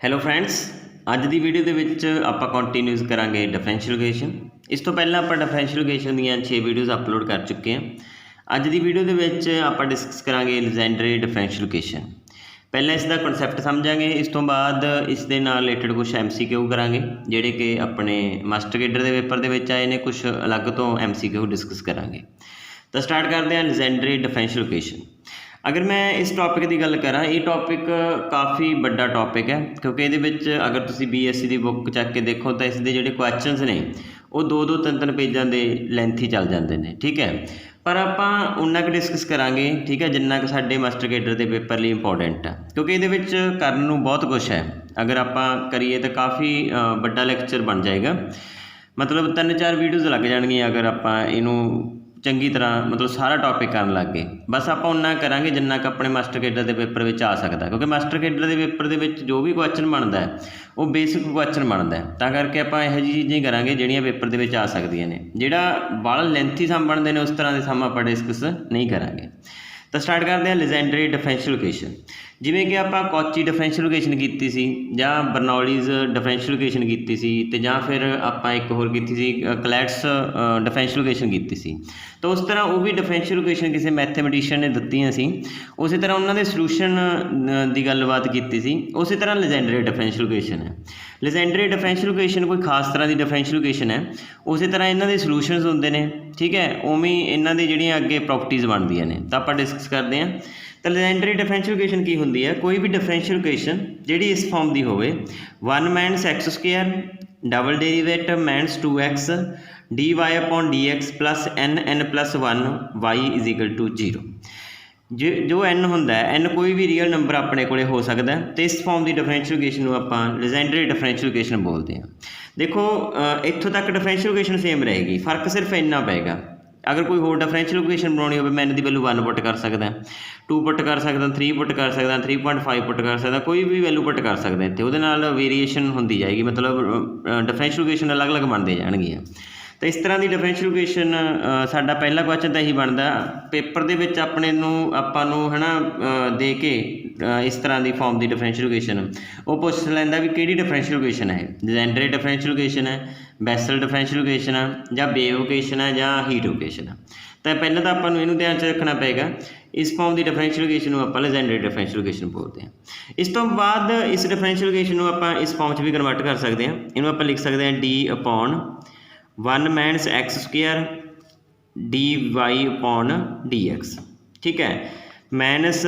Hello friends, ਅੱਜ ਦੀ video ਦੇ ਵਿੱਚ ਆਪਾਂ ਕੰਟੀਨਿਊਸ ਕਰਾਂਗੇ ਡਿਫਰੈਂਸ਼ੀਅਲ ਇਕੁਏਸ਼ਨ। ਇਸ ਤੋਂ ਪਹਿਲਾਂ ਆਪਾਂ ਡਿਫਰੈਂਸ਼ੀਅਲ ਇਕੁਏਸ਼ਨ ਦੀਆਂ 6 ਵੀਡੀਓਜ਼ ਅਪਲੋਡ ਕਰ ਚੁੱਕੇ ਹਾਂ। ਅੱਜ ਦੀ ਵੀਡੀਓ ਦੇ ਵਿੱਚ ਆਪਾਂ ਡਿਸਕਸ ਕਰਾਂਗੇ ਲੈਜੈਂਡਰੀ ਡਿਫਰੈਂਸ਼ੀਅਲ ਇਕੁਏਸ਼ਨ। ਪਹਿਲਾਂ ਇਸ ਦਾ ਕਨਸੈਪਟ ਸਮਝਾਂਗੇ, ਇਸ ਤੋਂ ਬਾਅਦ ਇਸ ਦੇ ਨਾਲ ਰਿਲੇਟਡ ਕੁਝ MCQ ਕਰਾਂਗੇ ਜਿਹੜੇ ਕਿ ਆਪਣੇ ਮਾਸਟਰ ਕੇਡਰ ਦੇ ਪੇਪਰ ਦੇ ਵਿੱਚ ਆਏ ਨੇ। ਕੁਝ ਅਲੱਗ ਤੋਂ MCQ ਡਿਸਕਸ ਕਰਾਂਗੇ। ਤਾਂ ਸਟਾਰਟ ਕਰਦੇ ਹਾਂ ਲੈਜੈਂਡਰੀ ਡਿਫਰੈਂਸ਼ੀਅਲ ਇਕੁਏਸ਼ਨ। अगर मैं इस टॉपिक की गल करा, ये टॉपिक काफ़ी बड़ा टॉपिक है क्योंकि ये अगर तुम BSc की बुक चक के देखो तो इसके जोड़े क्वेश्चनस ने वो दो तीन पेजों के लेंथ ही चल जाते हैं। ठीक है, पर आप उन्ना क डिस्कस करांगे, ठीक है, जिन्ना क साडे मास्टर केडर के पेपर लिए इंपॉर्टेंट है क्योंकि ये करने नूं बहुत कुछ है। अगर आप करिए तो काफ़ी बड़ा लैक्चर बन जाएगा, मतलब 3-4 वीडियोज़ लग जाएगी अगर आप इनू चंगी तरह मतलब सारा टॉपिक कर लग गए। बस आप उन्ना करांगे जिन्ना क अपने मास्टर केडर के पेपर में आ सकता, क्योंकि मास्टर केडर के पेपर के जो भी क्वेश्चन बनता है वो बेसिक क्वेश्चन बनता है। तो करके आप यह जी चीज़ें करांगे जिहड़ियां पेपर के आ सकदियां ने। जिहड़ा बाहला लेंथी सम बनते हैं उस तरह के सम आप डिस्कस नहीं करांगे। तो स्टार्ट करते हैं लेजेंडरी डिफरेंशियल इक्वेशन। जिमें कि आप कॉची डिफरेंशियल इक्वेशन की सी, जां बर्नौलीज़ डिफरेंशियल इक्वेशन की सी, ते जां फिर आप एक होर की सी क्लैट्स डिफरेंशियल इक्वेशन की सी। तो उस तरह वो भी डिफरेंशियल इक्वेशन किसी मैथमेटिशियन ने दित्तियां सी, उस तरह उन्होंने सलूशन की गलबात की सी। उस तरह लेजेंडरी डिफरेंशियल इक्वेशन है। लेजेंडरी डिफरेंशियल इक्वेशन कोई खास तरह की डिफरेंशियल इक्वेशन है, उस तरह इन्हों के सलूशनस होंगे ने। ठीक है, उवें इन्हों की जिहड़ियां अगे प्रॉपर्टीज़ बनदियां ने। तो आप डिस्कस करते हैं। तो लेजेंडरी डिफरेंशियल इक्वेशन की होंदी है, कोई भी डिफरेंशियल इक्वेशन जिहड़ी इस फॉर्म की होवे, 1 minus X square double derivative minus 2x dy upon dx plus n plus 1 y is equal to 0। जो n होंदा है, n कोई भी रियल नंबर अपने को हो सकता है। तो इस फॉर्म की डिफरेंशियल इक्वेशन को आप लेजेंडरी डिफरेंशियल इक्वेशन बोलते हैं। देखो इत्थों तक डिफरेंशियल इक्वेशन सेम रहेगी, फर्क सिर्फ इन्ना पेगा। अगर कोई होर डिफरेंशियल इक्वेशन बनानी हो, मैं इनकी वैल्यू 1 पुट कर सकदा, 2 पुट कर सकदा, 3 पुट कर सकदा, 3.5 पुट कर सकदा, कोई भी वैल्यू पुट कर सकते इत्थे। उहदे नाल वेरीएशन होंदी जाएगी, मतलब डिफरेंशियल इक्वेशन अलग अलग बनते जाएंगे। तो इस तरह की डिफरेंशियल इक्वेशन साडा पहला क्वेश्चन तो यही बनता पेपर के विच अपने आपां नूं है ना दे के इस तरह की फॉर्म की डिफरेंशियल इक्वेशन वो पूछ लैंदा भी किहड़ी डिफरेंशियल इक्वेशन है, लेजेंडरी डिफरेंशियल इक्वेशन है, बेसल डिफरेंशियल इक्वेशन है, या वेव इक्वेशन है, या हीट इक्वेशन है। तो पहले तो आपां नूं इहनूं ध्यान च रखना पेगा, इस फॉर्म की डिफरेंशियल इक्वेशन को आप लेजेंडरी डिफरेंशियल इक्वेशन बोलते हैं। इस तो बाद इस डिफरेंशियल इक्वेशन को आप इस फॉर्म च भी कन्वर्ट कर सकते हैं। इनू आप लिख सकते हैं D upon 1 minus X square D Y upon D X. ठीक है, minus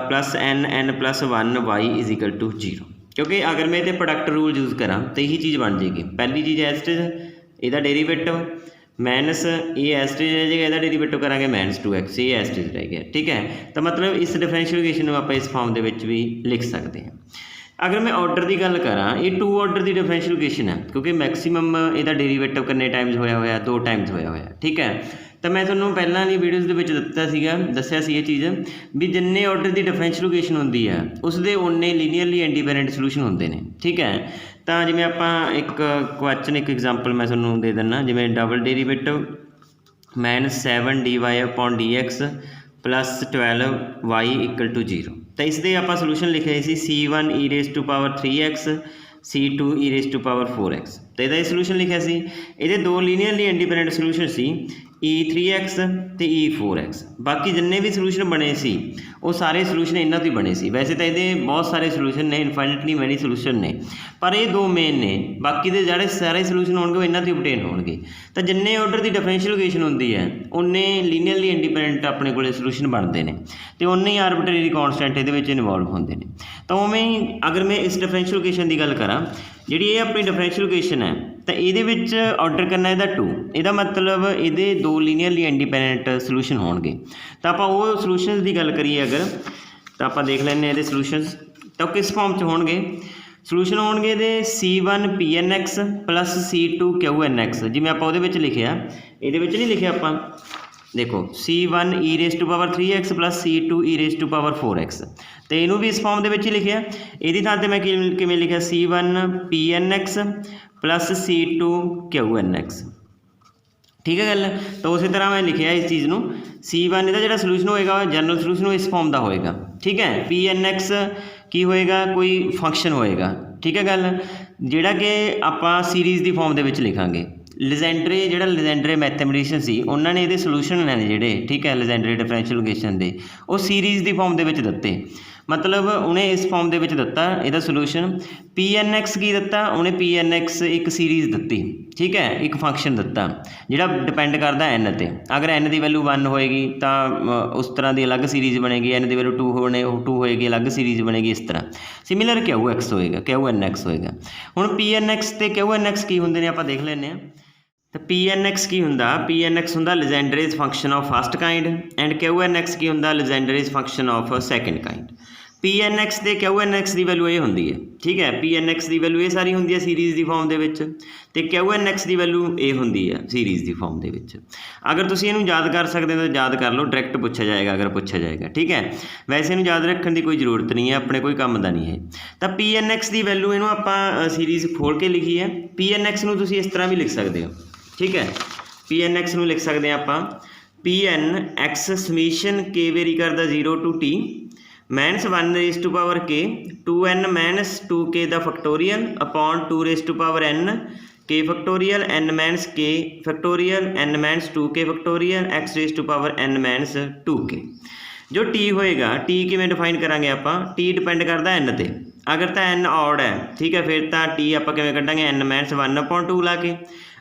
plus n plus 1 Y is equal to 0। क्योंकि अगर मैं ये प्रोडक्ट रूल यूज़ करा तो यही चीज़ बन जाएगी। पहली चीज़ एस्टेज इसका डेरीवेटिव माइनस ये एस्टेज रह जाएगा, इसका डेरीवेटिव करेंगे माइनस 2x, ये एस्टेज रह गया। ठीक है, तो मतलब इस डिफरेंशियल इक्वेशन को आप इस फॉर्म के भी लिख सकते हैं। अगर मैं ऑर्डर की गल करा, ये 2 ऑर्डर की डिफरेंशियल इक्वेशन है क्योंकि मैक्सीमम इसका डेरीवेटिव कितने टाइम्स होया 2 टाइम्स होया। ठीक है, तो मैं थोड़ा पहला वाली वीडियोज़ दस्या सी ये चीज़ भी जिन्ने ऑर्डर की डिफरेंशियल इक्वेशन होंदी है उसके उन्ने लीनियरली इंडिपेंडेंट सलूशन होंगे ने। ठीक है, तो जिमें आप एक क्वेश्चन एक एग्जाम्पल मैं थोड़ा दे दिना, जिमें double derivative minus 7 dy upon dx plus 12 y equal to 0। तो इसके आप सलूशन लिखे सी C1 e raise to power 3x C2 e raise to power 4x। तो यदा सलूशन लिखा सी, ये 2 लीनियरली इंडिपेंडेंट सलूशन सी E3x तो E4x। बाकी जिन्ने भी सलूशन बने सी वो सारे सलूशन इन्हों तो बने सी। वैसे तो ये बहुत सारे सलूशन ने, इनफाइनिटली मैनी सलूशन ने, पर ये 2 मेन ने। बाकी के जोड़े सारे सलूशन होंगे इन्हों तो ऑबटेन होंगे। तो जिन्ने ऑर्डर की डिफरेंशियल इक्वेशन होंगी है उन्ने लीनियरली इंडिपेंडेंट अपने को सलूशन बनते हैं, तो उन्ने ही आर्बिट्रेरी कॉन्सटेंट ये इनवॉल्व होंगे ने। तो उवें ही अगर मैं इस डिफरेंशियल इक्वेशन की गल करा, जी ये अपनी डिफरेंशियल इक्वेशन है, तो ये ऑर्डर करना इसका 2, इसका मतलब ये 2 लीनियरली इंडिपेंडेंट सलूशन होंगे। तो आप वो सलूशन की गल करिए अगर, तो आप देख लें ये सलूशनस तो किस फॉर्म च होंगे। सलूशन होंगे ये C1 PNX plus C2 QNX। जिमें आप लिखा ये नहीं लिखा आप देखो C1 e raise to power 3x plus C2 e raise to power 4x। तो इनू भी इस फॉर्म के लिखा, ये थां मैं किमें लिखा C1 PNX plus C2 QNX। ठीक है गल। तो उस तरह मैं लिखा इस चीज़ को C1 इसका जो सलूशन होएगा जनरल सलूशन इस फॉर्म का होएगा। ठीक है। पी एन एक्स की होएगा, कोई फंक्शन होएगा, ठीक है गल, जिहड़ा कि आपां सीरीज़ की फॉर्म दे विच लिखांगे। लीजेंड्रे जिहड़ा लीजेंड्रे मैथमेटिशियन सी उन्होंने ने इहदे सोल्यूशन ने जिहड़े, ठीक है, लीजेंड्रे डिफरेंशियल इक्वेशन दे वो सीरीज़ की फॉर्म दे विच दित्ते, मतलब उन्हें इस फॉर्म दे विच दित्ता इहदा सोल्यूशन। पी एन एक्स की दित्ता उन्हें, पी एन एक्स एक सीरीज़ दित्ती, ठीक है, एक फंक्शन दित्ता जिहड़ा डिपेंड करदा एन ते। अगर एन की वैल्यू 1 होएगी तो उस तरह की अलग सीरीज़ बनेगी, एन की वैल्यू 2 होएगी अलग सीरीज़ बनेगी, इस तरह। सिमिलर क्यू एक्स होएगा, क्यू एन एक्स होएगा। हुण पी एन एक्स ते क्यू एन एक्स की हुंदे ने आपां देख लैंदे हां। तो पी एन एक्स की हुंदा, पी एन एक्स हुंदा Legendre's function of first kind, and Q N X की हुंदा Legendre's function of second kind. P N X ते क्यू एन एक्स की वैल्यू ये होंदी है, ठीक है, पी एन एक्स की वैल्यू ये सारी होंदी है सीरीज़ की फॉर्म दे विच, ते क्यू एन एक्स की वैल्यू ये होंदी है सीरीज़ की फॉर्म दे विच। अगर तुसीं इहनूं याद कर सकते हो तो याद कर लो, डायरैक्ट पूछा जाएगा अगर पूछा जाएगा, ठीक है। वैसे इहनूं याद रखने की कोई जरूरत नहीं है, अपने कोई काम का नहीं है। तो पी एन एक्स की वैल्यू इहनूं आपां सीरीज़ खोल के लिखी है। पी एन एक्स नूं तुसीं इस तरह भी लिख सकते हो, ठीक है, पी एन एक्स नूं लिख सकते हैं आपां पी एन एक्स समीशन के वेरी करदा 0 to t minus 1 raised to power k 2n minus 2k the factorial upon 2 raised to power n k factorial n minus k factorial n minus 2k factorial x raised to power n minus 2k। जो t होएगा, t किवें define करांगे आपां, t depend करदा n ते। अगर तो n odd है, ठीक है, फिर तो t आपां किवें कड्डांगे n माइनस 1 अपॉन 2 ला के।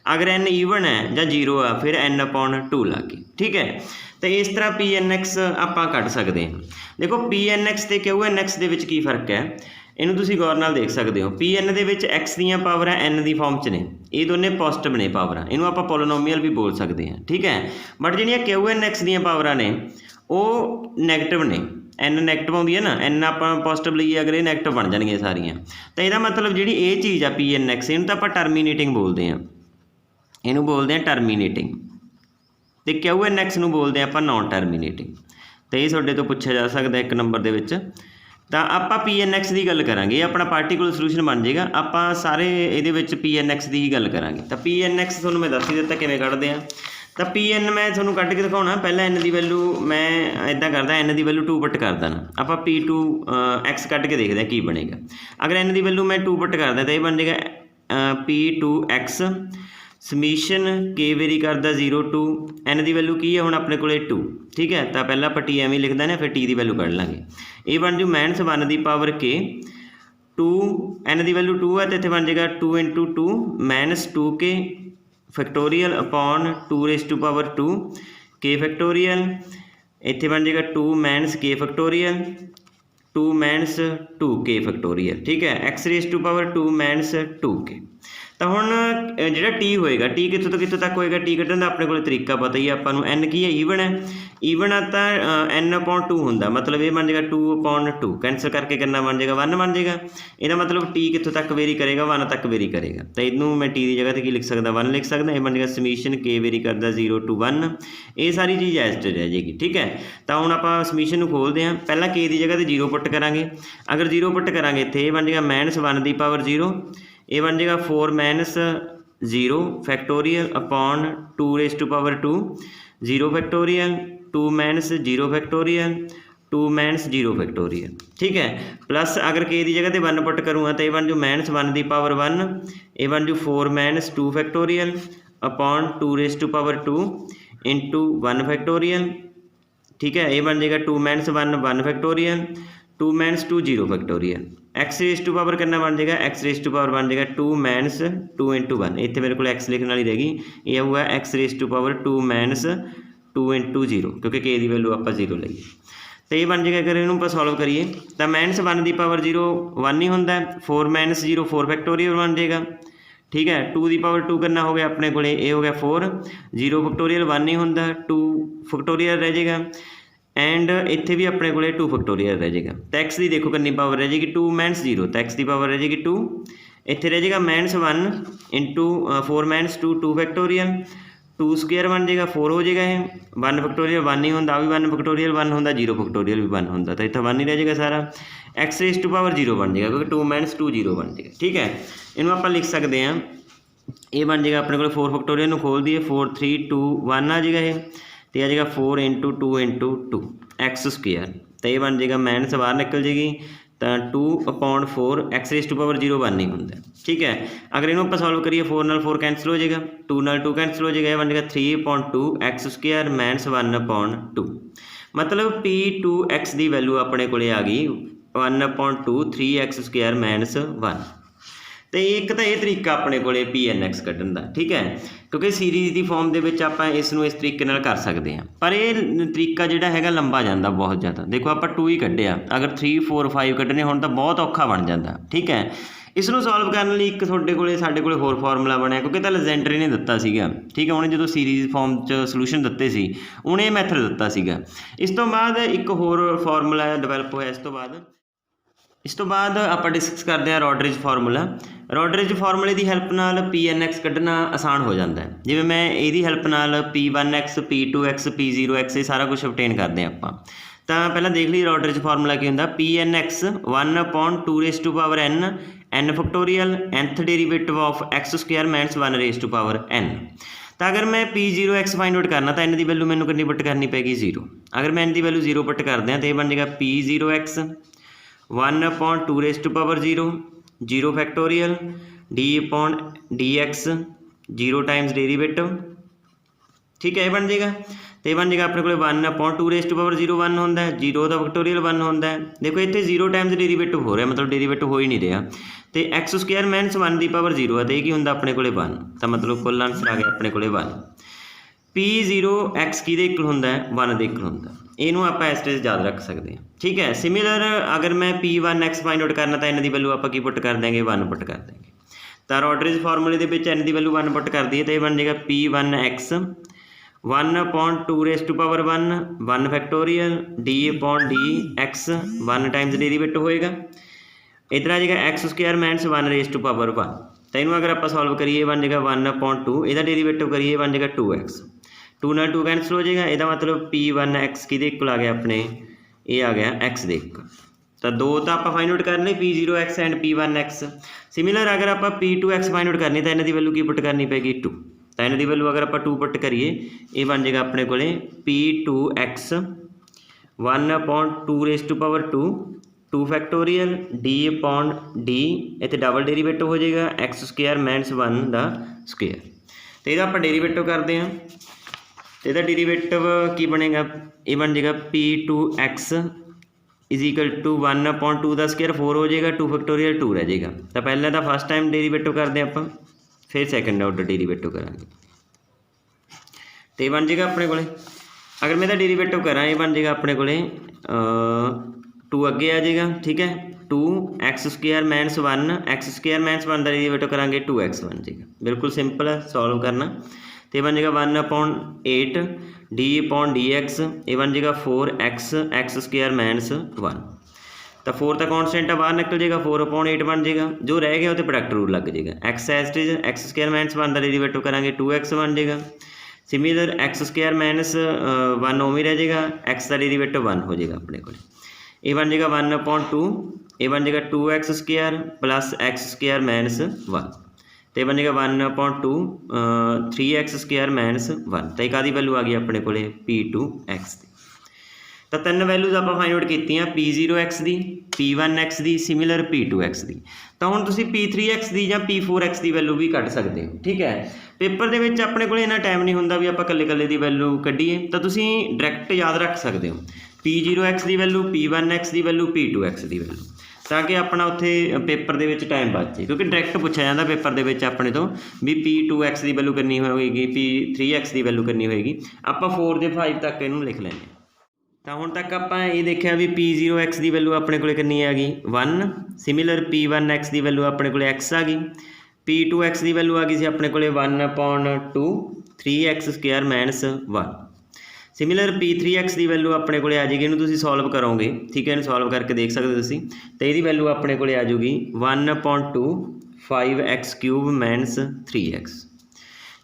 अगर n ईवन है या 0 है फिर n अपॉन 2 ला के, ठीक है। तो इस तरह पी एन एक्स आपां कढ सकते हैं। देखो पी एन एक्स ते क्यू एन एक्स दे विच की फर्क है, इनू तुसीं गौर नाल देख सकते हो। पी एन दे विच एक्स दीयां पावर एन की फॉर्म च ने, ये दोनों पॉजिटिव ने पावर, इनू आपां पोलीनोमीअल भी बोल सकते हैं, ठीक है। बट जिहड़ियां क्यू एन एक्स दीयां पावर ने वो नैगेटिव ने, एन नैगेटिव आउंदी है ना, एन आपां पॉजिटिव लईए अगर ये नैगेटिव बन जाणगीआं सारियां। तो इहदा मतलब जिहड़ी ये चीज़ आ पी एन एक्स, इनू तां आपां टर्मीनेटिंग बोलते हैं, इनू बोलते हैं टर्मीनेटिंग। तो क्यू एन एक्स नूं बोलते हैं आपां नॉन टर्मीनेटिंग। तो ये तुहाडे तो पूछा जा सकता 1 नंबर दे विच। तो आपां पी एन एक्स की गल करांगे, ये अपना पार्टिकुलर सोल्यूशन बन जाएगा। आपां सारे इहदे विच पी एन एक्स की ही गल करांगे। तो पी एन एक्स तुहानूं मैं दस ही दित्ता किवें कढदे आ। तो पी एन मैं तुहानूं कढ के दिखाउणा, पहला एन की वैल्यू मैं इदां करदा, एन की वैल्यू 2 पुट कर देना, आपां पी 2 एक्स कढ के देखते हैं की बनेगा। अगर एन की वैल्यू मैं 2 पुट करदा तो ये बन जाएगा पी 2 एक्स समीशन के वेरी करदा 0 to एन की वैल्यू की है हुण अपने कोले 2, ठीक है। तो पहला आपां टी एवें लिख देना, फिर टी की वैल्यू कढ लांगे, ये बन जू माइनस 1 की पावर के 2, एन की वैल्यू 2 है तो इत्थे बन जाएगा 2 into 2 minus 2k factorial upon 2 raised to power 2 k factorial, इत्थे बन जाएगा 2 minus k factorial 2 minus 2k factorial, ठीक है, x raised to power 2 minus 2k। तो हुण जिहड़ा टी होएगा, टी कित्थों तो कित्थों तक होएगा, टी कड्ढण दा अपने कोल तरीका पता ही है आपां नूं। एन की है ईवन है, ईवन है तो एन अपॉन 2 हुंदा, मतलब ये बन जाएगा 2 अपॉन 2, कैंसल करके कितना बन जाएगा 1 बन जाएगा। इसदा मतलब टी कित्थों तक वेरी करेगा, 1 तक वेरी करेगा। तो इनू मैं टी की जगह ते की लिख सकदा 1 लिख सकदा, ये बन जाएगा समीशन के वेरी करदा 0 to 1, ये सारी चीज़ एज इट रह जाएगी, ठीक है। तो हुण आपां समीशन नूं खोलदे हां, पहला के की जगह ते 0 पुट करांगे, अगर 0 पुट करांगे इत्थे ये बन जाएगा माइनस 1 की पावर 0, ये बन जाएगा 4 minus 0 factorial upon 2 raised to power 2 0 factorial 2 minus 0 factorial 2 minus 0 factorial, ठीक है। प्लस अगर के की जगह ते 1 पुट करूँगा तो ये बन जू माइनस 1 की पावर 1, ये बन जू 4 minus 2 factorial upon 2 raised to power 2 into 1 factorial, ठीक है, ये बन जाएगा 2 minus 1 factorial 2 minus 2 0 factorial, X raise to power कितना बन जाएगा, एक्स रेस टू पावर बन जाएगा 2 माइनस 2 into 1, इतने मेरे को एक्स लिखने वाली रहेगी, ये हुआ X raise to power 2 minus 2 into 0, क्योंकि के की वैल्यू आप 0 लईए। तो ये बन जाएगा, अगर इन्होंने आप सॉल्व करिए तो माइनस 1 की पावर 0 1 ही होंगे, 4 माइनस 0 4 फैक्टोरियल बन जाएगा, ठीक है। 2 की पावर 2 करना हो गया अपने को, ये हो गया 4, 0 फैक्टोरियल 1 ही होंगे, 2 फैक्टोरियल रह जाएगा, एंड इत्थे भी अपने को 2 फैक्टोरियल रह जाएगा। तो एक्स की देखो कितनी पावर रह जाएगी 2 माइनस 0, तो एक्स की पावर रह जाएगी 2, इत्थे रह जाएगा minus 1 into 4 minus 2 2 factorial, 2 square बन जाएगा 4 हो जाएगा, ये 1 फैक्टोरियल 1 ही होंगे, भी 1 फैक्टोरियल 1 होंगे, 0 फैक्टोरियल भी 1 होंगे, तो इतना 1 ही रह जाएगा सारा, एक्स रेस टू पावर 0 बन जाएगा, क्योंकि 2 माइनस 2 0 बन जाएगा, ठीक है। इन्हों आप लिख सकते हैं, ये बन जाएगा अपने को 4 फैक्टोरियल को खोल दिए, 4 3 2 1 आ जाएगा, ये तो आ जाएगा 4 इंटू 2 इंटू 2 एक्स स्क्वेयर, तो ये बन जाएगा माइनस बाहर निकल जाएगी, तो 2/4 x रेज़ टू पावर 0 1 नहीं होंगे। ठीक है, अगर इन्हों आप सॉल्व करिए 4 नाल 4 कैंसल हो जाएगा, 2 नाल 2 कैंसल हो जाएगा, यह बन जाएगा 3/2 x² माइनस 1/2। मतलब P2x की वैल्यू अपने को आ गई 1/2 3x² माइनस 1। तो एक तो यह तरीका अपने को PNX कढ़न का। ठीक है, क्योंकि सीरीज़ की फॉर्म के आप इस तरीके नाल कर सकते हैं, पर यह तरीका जोड़ा है लंबा जाता बहुत ज़्यादा। देखो आप 2 ही कढ़िया, अगर 3 4 5 कढ़ने हो तो बहुत औखा बन जाता। ठीक है, इसनों सॉल्व करने लिए एक तुहाडे कोले साडे कोले होर फॉर्मूला बनया, क्योंकि तो लेजेंडरी ने दिता सीगा। ठीक है, उन्हें जो सीरीज़ फॉर्म च सलूशन दिते सी उन्हें मैथड दिता सीगा। इस तो बाद एक होर फॉर्मूला डिवेलप होया। इस तो बाद आप डिस्कस करते हैं रॉडरिज फार्मूला। रॉडरिज फार्मूले की हैल्प नाल PNX कढ़ना आसान हो जाता है। जिवें मैं यदी हैल्प नाल P1x P2x P0x ये सारा कुछ obtain करते हैं आप। तो पहला देख ली रॉडरिज फार्मूला की होंदा, PNX 1/2 raise to power n factorial nth derivative of x² minus 1 raise to power n। तो अगर मैं P0x फाइंड आउट करना तो n की वैल्यू मैंने कितनी पुट करनी पैगी 0। अगर मैं n की वैल्यू 0 पुट करते हैं तो यह बन जाएगा P0x 1/2 raise to power 0 factorial d/dx 0 times derivative. ठीक है, ये बन जाएगा। तो यह बन जाएगा अपने को 1/2 रेज़ टू पावर 0 1 होंदा है, 0 का फैक्टोरियल 1 होंदा है। देखो इतने 0 टाइम्स डेरीवेटिव हो रहा है, मतलब डेरीवेटिव हो ही नहीं रहा। तो x² माइनस 1 की पावर 0 है, तो ये होंदा अपने को 1। तो मतलब कुल आंसर आ गया अपने को 1। P0x किहदे इक्वल होंदा है 1 दे इक्वल होंदा है। इनू आप इस तरह याद रख सकते हैं। ठीक है, सिमिलर अगर मैं P1x फाइंड आउट करना तो इन की वैल्यू आप की पुट कर देंगे 1 पुट कर देंगे। तो रॉडरिज फार्मूले के n की वैल्यू 1 पुट कर दी है, तो यह बन जाएगा P1x 1/2 raise to power 1 factorial d/dx 1 times derivative होएगा। इधर आ जाएगा x² minus 1 raise to power 1। तो इनू अगर आप सॉल्व करिए बन जाएगा 1/2, यदा डेरीवेटिव करिए बन जाएगा 2x, 2 नाल 2 कैंसल हो जाएगा। यदा मतलब P1x किहदे इक्वल आ गया अपने, ये आ गया x दे इक्वल। तो दो तो आप फाइंड आउट करने P0x एंड P1x। सिमिलर अगर आप P2x फाइंड आउट करनी तो इन्ह की वैल्यू की पुट करनी पैगी 2। तो इन्ह की वैल्यू अगर आप 2 पुट करिए ये बन जाएगा अपने को P2x 1/2 raise to power 2 factorial d/d इतने डबल डेरीवेटिव हो जाएगा x² माइनस 1 का स्क्वेयर। तो यदा आप डेरीवेटिव करते हैं तो यदा डेरीवेटिव की बनेगा, ये बन जाएगा P2x इज इक्वल टू 1/2 का स्क्वेयर 4 हो जाएगा, 2 फैक्टोरियल 2 रह जाएगा। तो पहले तो फर्स्ट टाइम डेरीवेटिव करते हैं आप, फिर सैकेंड ऑर्डर डेरीवेटिव करांगे। तो ये बन जाएगा अपने को, अगर मैं डेरीवेटिव करा ये बन जाएगा अपने को 2 अगे आ जाएगा। ठीक है, 2x² माइनस 1 x² माइनस 1 का डेरीवेटिव करांगे 2x बन जाएगा। बिल्कुल सिंपल है सॉल्व करना। तो ये बन जाएगा 1/8 d/dx, ये बन जाएगा 4x माइनस 1। तो 4 का कॉन्स्टेंट बाहर निकल जाएगा, 4/8 बन जाएगा। जो रह गया वो प्रोडक्ट रूल लग जाएगा। x² माइनस 1 का डेरीवेटिव करांगे 2x बन जाएगा। सिमिलर x² माइनस 1 ओम ही रह जाएगा, x का डेरीवेटिव 1 हो जाएगा अपने को। ये बन जाएगा 1/2, ये बन जाएगा 2x² प्लस x² माइनस 1। तो ये बन जाएगा 1/2 3x² माइनस 1। तो एक आधी वैल्यू आ गई अपने को P2x की। तो 3 वैल्यूज आप फाइंड आउट की P0x की, P1x की, सिमिलर P2x की। तो हुण तुसीं P3x की या P4x की वैल्यू भी कढ़ सकते हो। ठीक है, पेपर दे विच अपने को इन्ना टाइम नहीं हुंदा भी आप कल्ले कल्ले की वैल्यू कढ़ीए, तो तुसीं डायरैक्ट याद रख सकते हो P0x की वैल्यू, P1x की वैल्यू, P2x की वैल्यू, ताकि अपना उत्थे पेपर दे विच टाइम बच जाए। क्योंकि डायरैक्ट पूछा जाता पेपर दे विच अपने तो भी P2x की वैल्यू करनी होएगी, P3x की वैल्यू करनी होएगी। आप 4 से 5 तक इनू लिख लेंगे। तो हुण तक आप ये देखा भी P0x की वैल्यू अपने को कितनी आ गई 1। सिमिलर P1x की वैल्यू अपने को x आ गई। P2x की वैल्यू आ गई सी अपने को 1/2 3x² माइनस 1। सिमिलर P3x की वैल्यू अपने को आ जाएगी, इन्हू तुसीं सॉल्व करोगे। ठीक है, इन्हू सॉल्व करके देख सकते हो तुसीं। तो यदी वैल्यू अपने को आ जाऊगी 1/2 5x³ minus 3x।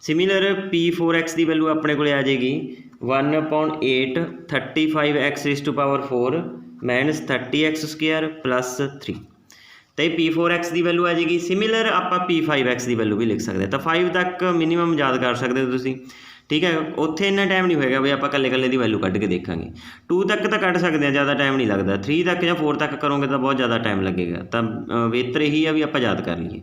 Similar P4x की वैल्यू अपने को आ जाएगी 1/8 35x raise to power 4 minus 30x² plus 3। तो ये P4x की वैल्यू आ जाएगी। सिमिलर आप P5x की वैल्यू भी लिख सकते हैं। तो 5 तक मिनीमम याद कर सकते हो तुसीं। ठीक है। उत्थे इन्ना टाइम नहीं होएगा भी आप कल्ले कल्ले की वैल्यू कढ़ के देखांगे। 2 तक तो कढ़ सकते हैं, ज़्यादा टाइम नहीं लगता। 3 तक या 4 तक करोगे तो बहुत ज़्यादा टाइम लगेगा। तो बेहतर यही है भी आप याद कर लीए।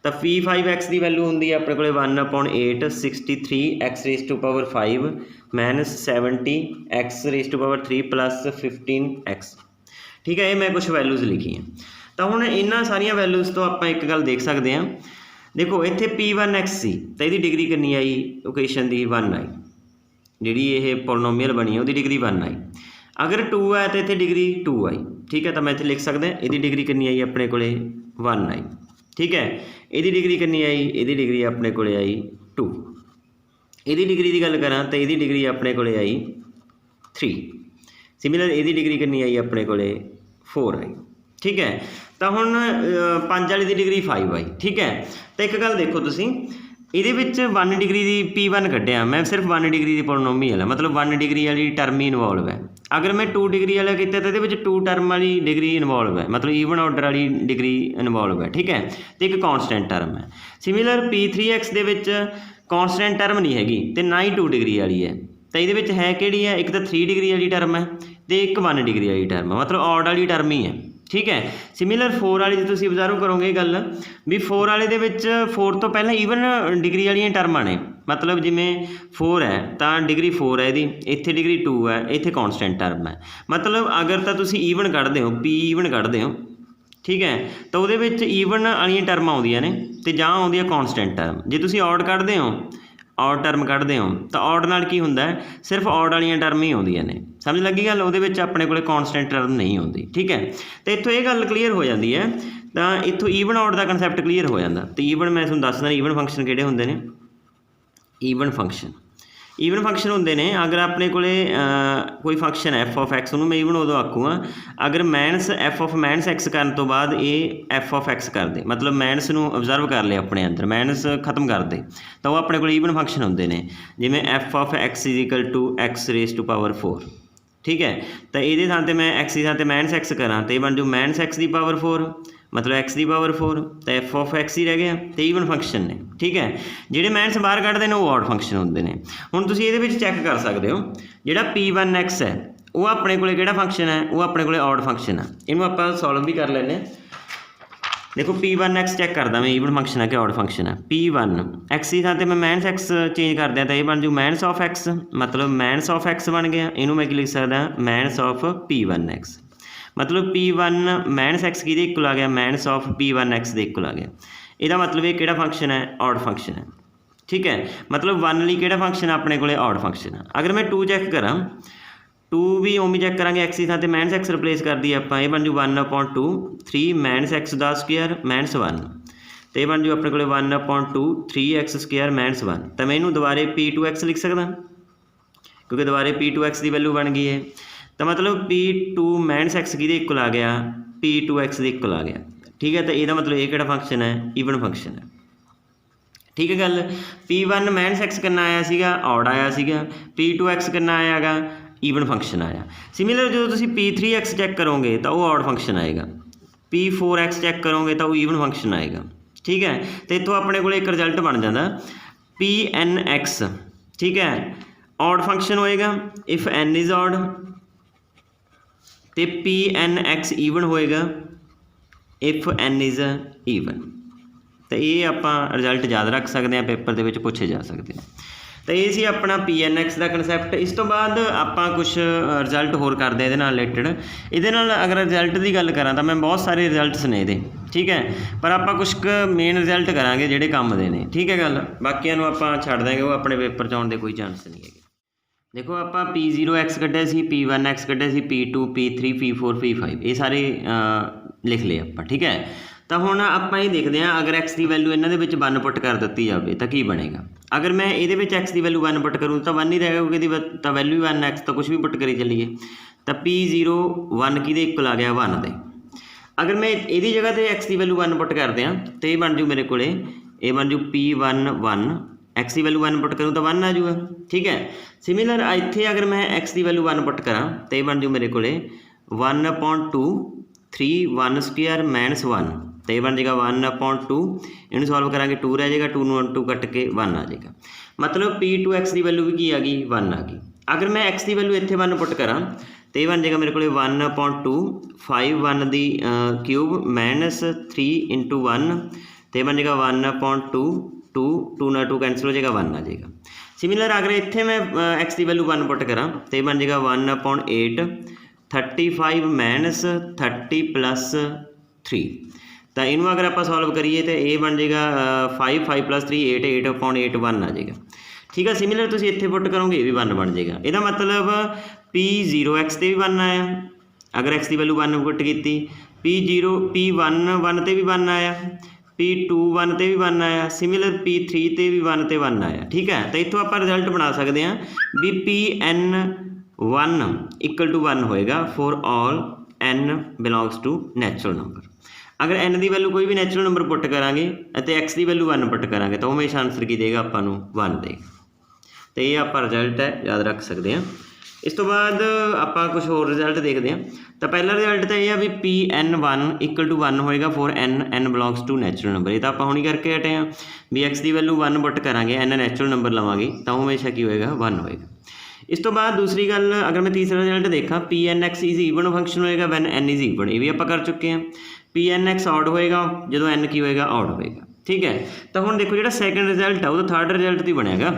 तो P5x की वैल्यू होंगी अपने को 1/8 63 x raise to power 5 minus 70 x raise to power 3 plus 15x। ठीक है, ये मैं कुछ वैल्यूज़ लिखी हैं। तो हुण इन्हां सारियां वैल्यूज़ तो आप एक गल देख सकते हैं। देखो इत्थे P1x सी तो यदी डिग्री कितनी आई, इक्वेशन की 1 आई, जी ये पोलीनोमियल बनी है, वो डिग्री 1 आई। अगर 2 है तो इतने डिग्री 2 आई। ठीक है, तो मैं इतने लिख सकदा यदी डिग्री कितनी आई अपने को 1 आई। ठीक है, यदी डिग्री कितनी आई, यदी डिग्री अपने को आई 2। यदी डिग्री की गल करा तो यदी डिग्री अपने को आई 3। सिमिलर यदी डिग्री कितनी आई अपने को 4 आई। ठीक है, तो हुण 5 वाली की डिग्री 5 आई। ठीक है, तो एक गल देखो तुसीं ये 1 डिग्री की P1 कढ़िया, मैं सिर्फ 1 डिग्री की पोलीनोमियल है, मतलब 1 डिग्री वाली टर्म ही इनवॉल्व है। अगर मैं 2 डिग्री वाला किया तो ये 2 टर्म वाली डिग्री इनवॉल्व है, मतलब ईवन ऑर्डर वाली डिग्री इनवॉल्व है। ठीक है, तो एक कॉन्सटेंट टर्म है। सिमिलर P3x के कॉन्सटेंट टर्म नहीं हैगी तो ना ही 2 डिग्री वाली है। तो ये है कि एक तो 3 डिग्री वाली टर्म है तो एक 1 डिग्री वाली टर्म है, मतलब ऑड वाली टर्म ही है। ठीक है, सिमिलर 4 वाली जो तुम ऑबजर्व करोगे गल भी 4 वाले दे विच 4 तो पहले ईवन डिग्री वाली टर्मां ने, मतलब जिमें 4 है तो डिग्री 4 है, इत्थे डिग्री 2 है, इत्थे कॉन्सटेंट टर्म है। मतलब अगर तो तुम ईवन कढ़ते हो, P ईवन कढ़ते हो, ठीक है, तो वो ईवन वाली टर्मां आउंदियां ने ते जां आउंदी है कॉन्सटेंट टर्म। जे तुम ऑड कढ़ते हो, ऑड टर्म कढ़ते हो तो ऑड नाल की हुंदा है, सिर्फ ऑड वाली टर्म ही आउंदियां ने। समझ लगी गल, वो अपने को कॉन्सटेंट टर्म नहीं आती। ठीक है, तो इत्थों ये गल क्लीयर हो जाती है। तो इत्थों ईवन ऑड का कंसैप्ट क्लीयर हो जाता। तो ईवन मैं तुहानूं दसदा ईवन फंक्शन किहड़े हुंदे ने। ईवन फंक्शन होंदे ने अगर अपने को कोई फंक्शन एफ ऑफ एक्स, उन्होंने मैं ईवन उदों आखूँगा अगर minus F of minus x करने तो बाद ये एफ ऑफ एक्स कर दे, मतलब माइनस नूं ऑबजर्व कर लिया अपने अंदर, माइनस खत्म कर दे, तो वो अपने को ईवन फंक्शन होंदे ने। जिवें f of x is equal to x raise to power 4। ठीक है, तो ये थां ते मैं एक्स की थां ते माइनस एक्स करा तो ये बन जाऊ माइनस एक्स की पावर 4, मतलब एक्स की पावर 4, तो एफ ऑफ एक्स ही रह गया, तो ईवन फंक्शन ने। ठीक है, जिहड़े माइनस बाहर कढ़ते हैं वो ऑड फंक्शन होंदे ने। हुण तुसीं इहदे विच चैक कर सकते हो, जिहड़ा P1x है वो अपने को किहड़ा फंक्शन है, वो अपने को ऑड फंक्शन है। इनू आपां सॉल्व भी कर लैंदे। देखो P1x चैक करदा मैं ईवन फंक्शन है कि ऑड फंक्शन है। P1 एक्स की थां ते मैं माइनस एक्स चेंज कर दिया तो ये बन जू माइनस ऑफ एक्स, मतलब माइनस ऑफ एक्स बन गया। इनू मैं लिख सकदा माइनस ऑफ P1x, मतलब P1 माइनस एक्स की इक्वल आ गया माइनस ऑफ P1x के इक्वल आ गया। इसका मतलब ये किहड़ा फंक्शन है, ऑड फंक्शन है। ठीक है, मतलब 1 लई किहड़ा फंक्शन है अपने को ऑड फंक्शन है। अगर मैं 2 चैक करा, 2 भी उम्मीद चैक करा, एक्स की थां ते माइनस एक्स रिप्लेस कर दी आप, ये बन जू 1/2 3 माइनस एक्स दा स्क्वायर माइनस 1, तो ये बन जू अपने को 1/2 3x स्क्वायर माइनस 1। तो मैं इनू दोबारे P2x लिख सकदा क्योंकि दोबारे P2x की वैल्यू बन गई है। तो मतलब P2 माइनस एक्स की इक्वल आ गया P2x के इक्वल आ गया। ठीक है, तो यदा मतलब ये किहड़ा फंक्शन है, ईवन फंक्शन है। ठीक है गल, P1 माइनस एक्स कितना आया सीगा, ऑड आया सीगा। P2x कितना आया गा, ईवन फंक्शन आया। सिमिलर जो तुसीं P3x चैक करोगे तो वो ऑड फंक्शन आएगा, P4x चैक करोगे तो वो ईवन फंक्शन आएगा। ठीक है, तो इत्थों अपने को एक रिजल्ट बन जाता Pnx। ठीक है, ऑड फंक्शन होएगा इफ n इज ऑड, तो Pnx ईवन होएगा इफ n इज ईवन। तो ये आप रिजल्ट याद रख सकते हैं, पेपर के पूछे जा सकते हैं। तो ये सी अपना Pnx का कंसैप्ट। इस तो बाद आप कुछ रिजल्ट होर करते हैं ये रिलेटिड। ये अगर रिजल्ट की गल करा तो मैं बहुत सारे रिजल्ट्स ने ये, ठीक है, पर आप कुछ मेन रिजल्ट करा जोड़े काम दे ने। ठीक है गल, बाकियों आप छड्ड देंगे, वो अपने पेपर च आने के कोई चांस नहीं है। देखो आप P0x कढ़िया सी, P1x कढ़िया सी, P2 P3 P4 P5 ये सारे लिख लिए आप। ठीक है, तो हुण आप ये देखते हैं अगर x की वैल्यू इन्हों के 1 पुट कर दी जाए तो की बनेगा। अगर मैं ये x की वैल्यू 1 पुट करूँ तो 1 ही रहेगा क्योंकि तो वैल्यू 1x, तो कुछ भी पुट करी चलीए तो P0 1 की इक्वल आ गया 1 दे। अगर मैं ये जगह पर x की वैल्यू 1 पुट कर दियाँ तो ये बन जू मेरे को, ये बन जू P1 1, एक्स की वैल्यू 1 पुट करूँ तो 1 आ जाऊगा। ठीक है, सिमिलर इत्थे अगर मैं एक्स की वैल्यू 1 पुट करा तो ये बन जू मेरे को 1/2 3 1 स्क्वायर माइनस 1, तो ये बन जाएगा 1/2, इन्हू सॉल्व करांगे 2 रह जाएगा, 2 2 कट के 1 आ जाएगा। मतलब P2x की वैल्यू भी की आ गई 1 आ गई। अगर मैं x की वैल्यू इत्थे 1 पुट करा तो ये बन जाएगा मेरे को 1/2 5 1 दी क्यूब -3 × 1, तो ये बन जाएगा 1/2 2 2 ना 2 कैंसल हो जाएगा, 1 आ जाएगा। सिमिलर अगर इत्थे मैं x की वैल्यू 1 पुट करा तो ये बन जाएगा 1/8 35 - 30 + 3, तो इनू अगर आप सॉल्व करिए तो ये बन जाएगा 5 5 + 3 8 8/8 1 आ जाएगा। ठीक है, सिमिलर तुसीं इत्थे पुट करोगे ये भी 1 बन जाएगा। इसका मतलब P0x ते भी 1 आया, अगर x की वैल्यू 1 पुट की, P1 1 ते भी 1 आया, P2 1 ते भी 1 आया, सिमिलर P3 ते भी 1 ते 1 आया। ठीक है, तो इत्थों आप रिजल्ट बना सकते हैं भी Pn1 = 1 होएगा for all n belongs to natural number. अगर n की वैल्यू कोई भी नैचुरल नंबर पुट करांगे तो x की वैल्यू 1 पुट करांगे तो हमेशा आंसर की देगा आपां नूं 1 देगा। तो ये आप रिजल्ट है याद रख सकते हैं। इस तो बाद आप कुछ होर रिजल्ट देखते हैं। तो पहला रिजल्ट तो यह भी Pn1 = 1 होएगा for n belongs to natural number. ये तो आप हुणी करके हटे हैं भी x की वैल्यू 1 पुट करांगे n नैचुरल नंबर लवांगे तो हमेशा की होएगा 1 होएगा। इस तो बाद दूसरी गल अगर मैं तीसरा रिजल्ट देखा Pnx इज ईवन फंक्शन होएगा वैन n इज ईवन, ये भी आप कर चुके हैं। Pnx ऑड होएगा जो n की होएगा ऑड होएगा। ठीक है, तो हुण देखो जो सैकेंड रिजल्ट है वो थर्ड रिजल्ट तो बनेगा।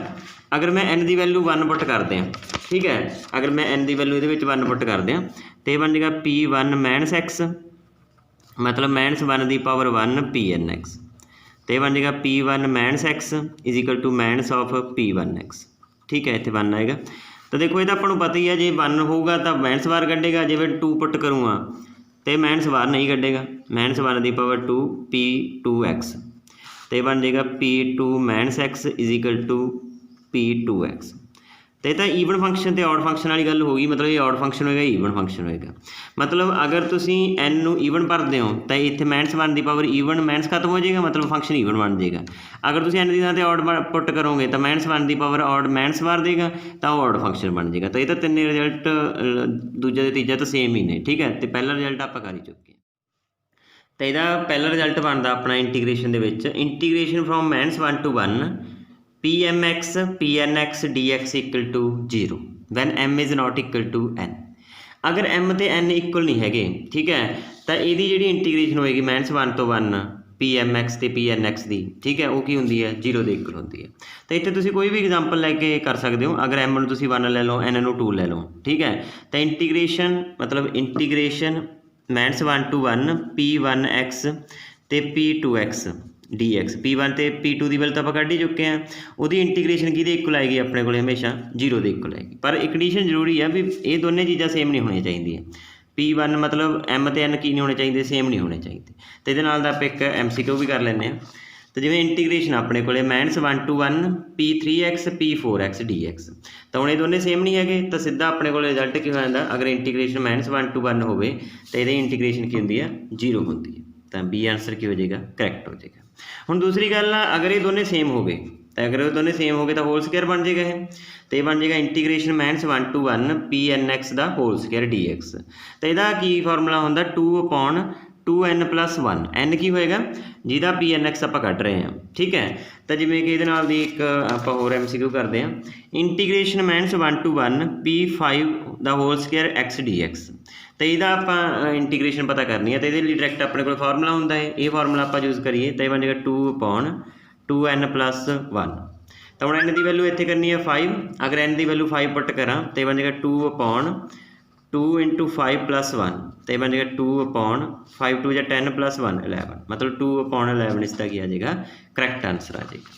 अगर मैं n की वैल्यू 1 पुट करते हैं, ठीक है, अगर मैं n की वैल्यू ये 1 पुट करते हैं तो ये बन जाएगा P1 - x, मतलब -1 की पावर 1 Pnx, तो ये बन जाएगा P1 - x = -P1x। ठीक है, इतने 1 आएगा। तो देखो ये तो आपको पता ही है जे 1 होगा तो माइनस बार कटेगा, जे मैं 2 पुट करूँगा तो माइनस बार नहीं कटेगा, -1 की पावर 2 P2x, तो ये बन जाएगा P2 - x = P2x। तो ये ईवन फंक्शन तो ऑड फंक्शन वाली गल होगी, मतलब ये ऑड फंक्शन होएगा ईवन फंक्शन होएगा। मतलब अगर तुसीं n नूं ईवन भरते हो तो इत्थे -1 की पावर ईवन माइनस खत्म हो जाएगा, मतलब फंक्शन ईवन बन जाएगा। अगर तुसीं n की थां ते ऑड पुट करोगे तो -1 की पावर ऑड माइनस मार देगा तो ऑड फंक्शन बन जाएगा। तो ये तो तीन रिजल्ट दूजा ते तीजा तो सेम ही ने। ठीक है, तो पहला रिजल्ट आप कर ही चुके हैं। तो यदा पहला रिजल्ट बनता अपना इंटीग्रेशन दे which, integration from -1 to 1 Pmx Pnx dx = 0 when m is not equal to n। अगर m तो n इक्वल नहीं है, ठीक है, तो यदी जी इंटीग्रेशन होएगी -1 to 1 Pmx ते Pnx की, ठीक है, वो की होंदी है 0 के इक्वल होंदी है। तो इत्थे तुसीं कोई भी एग्जाम्पल लैके कर सकते हो। अगर m नूं तुसीं 1 लै लो, n नूं 2 लै लो, ठीक है, तो इंटीग्रेशन मतलब इंटीग्रेशन -1 to 1 P1x ते P2x dx, P1 ਤੇ P2 की वैल्यू तो आप कढ़ ही चुके हैं। वो इंटीग्रेशन कि इक्वल आएगी अपने को हमेशा 0 के इक्वल आएगी, पर एक कंडीशन जरूरी है भी ये दोनों चीज़ां सेम नहीं होनी चाहिए। P1 मतलब m ते n की नहीं होने चाहिए, सेम नहीं होने चाहिए। तो ये आप एक MCQ भी कर लें। तो जिवें इंटीग्रेशन अपने को -1 to 1 P3x P4x dx, तो हम ये दोनों सेम नहीं है तो सीधा अपने को रिजल्ट की हो जाता, अगर इंटीग्रेशन -1 to 1 हो तो ये इंटीग्रेशन की होंगी है 0 होंगी है, तो B आंसर की हो जाएगा करैक्ट हो जाएगा। हुण दूसरी गल अगर ये दोनों सेम हो गए, तो अगर ये दोनों सेम हो गए तो होल स्क्वायर बन जाएगा है, तो ये बन जाएगा इंटीग्रेशन -1 to 1 Pnx दा होल स्क्वायर dx। तो यदा की फॉर्मूला होंदा 2/2n + 1, n की होएगा जिहदा Pnx आप कढ़ रहे हैं। ठीक है, तो जिवें कि इहदे नाल दी एक आप होर MCQ करते हैं, इंटीग्रेशन -1 to 1 P5 दा होल स्क्वायर x dx। तो यदा आप इंटीग्रेशन पता करनी है तो ये डायरैक्ट अपने को फार्मूला होंदा है, ये फार्मूला आप यूज़ करिए तो ये बन जाएगा 2/2n + 1। तो हम n की वैल्यू इत्थे करनी है 5, अगर n की वैल्यू 5 पुट करा तो ये बन जाएगा 2/2 × 5 + 1, तो ये बन जाएगा 2/5 2 × 10 + 1 11, मतलब 2/11 इसका की आ जाएगा करैक्ट आंसर आ जाएगा।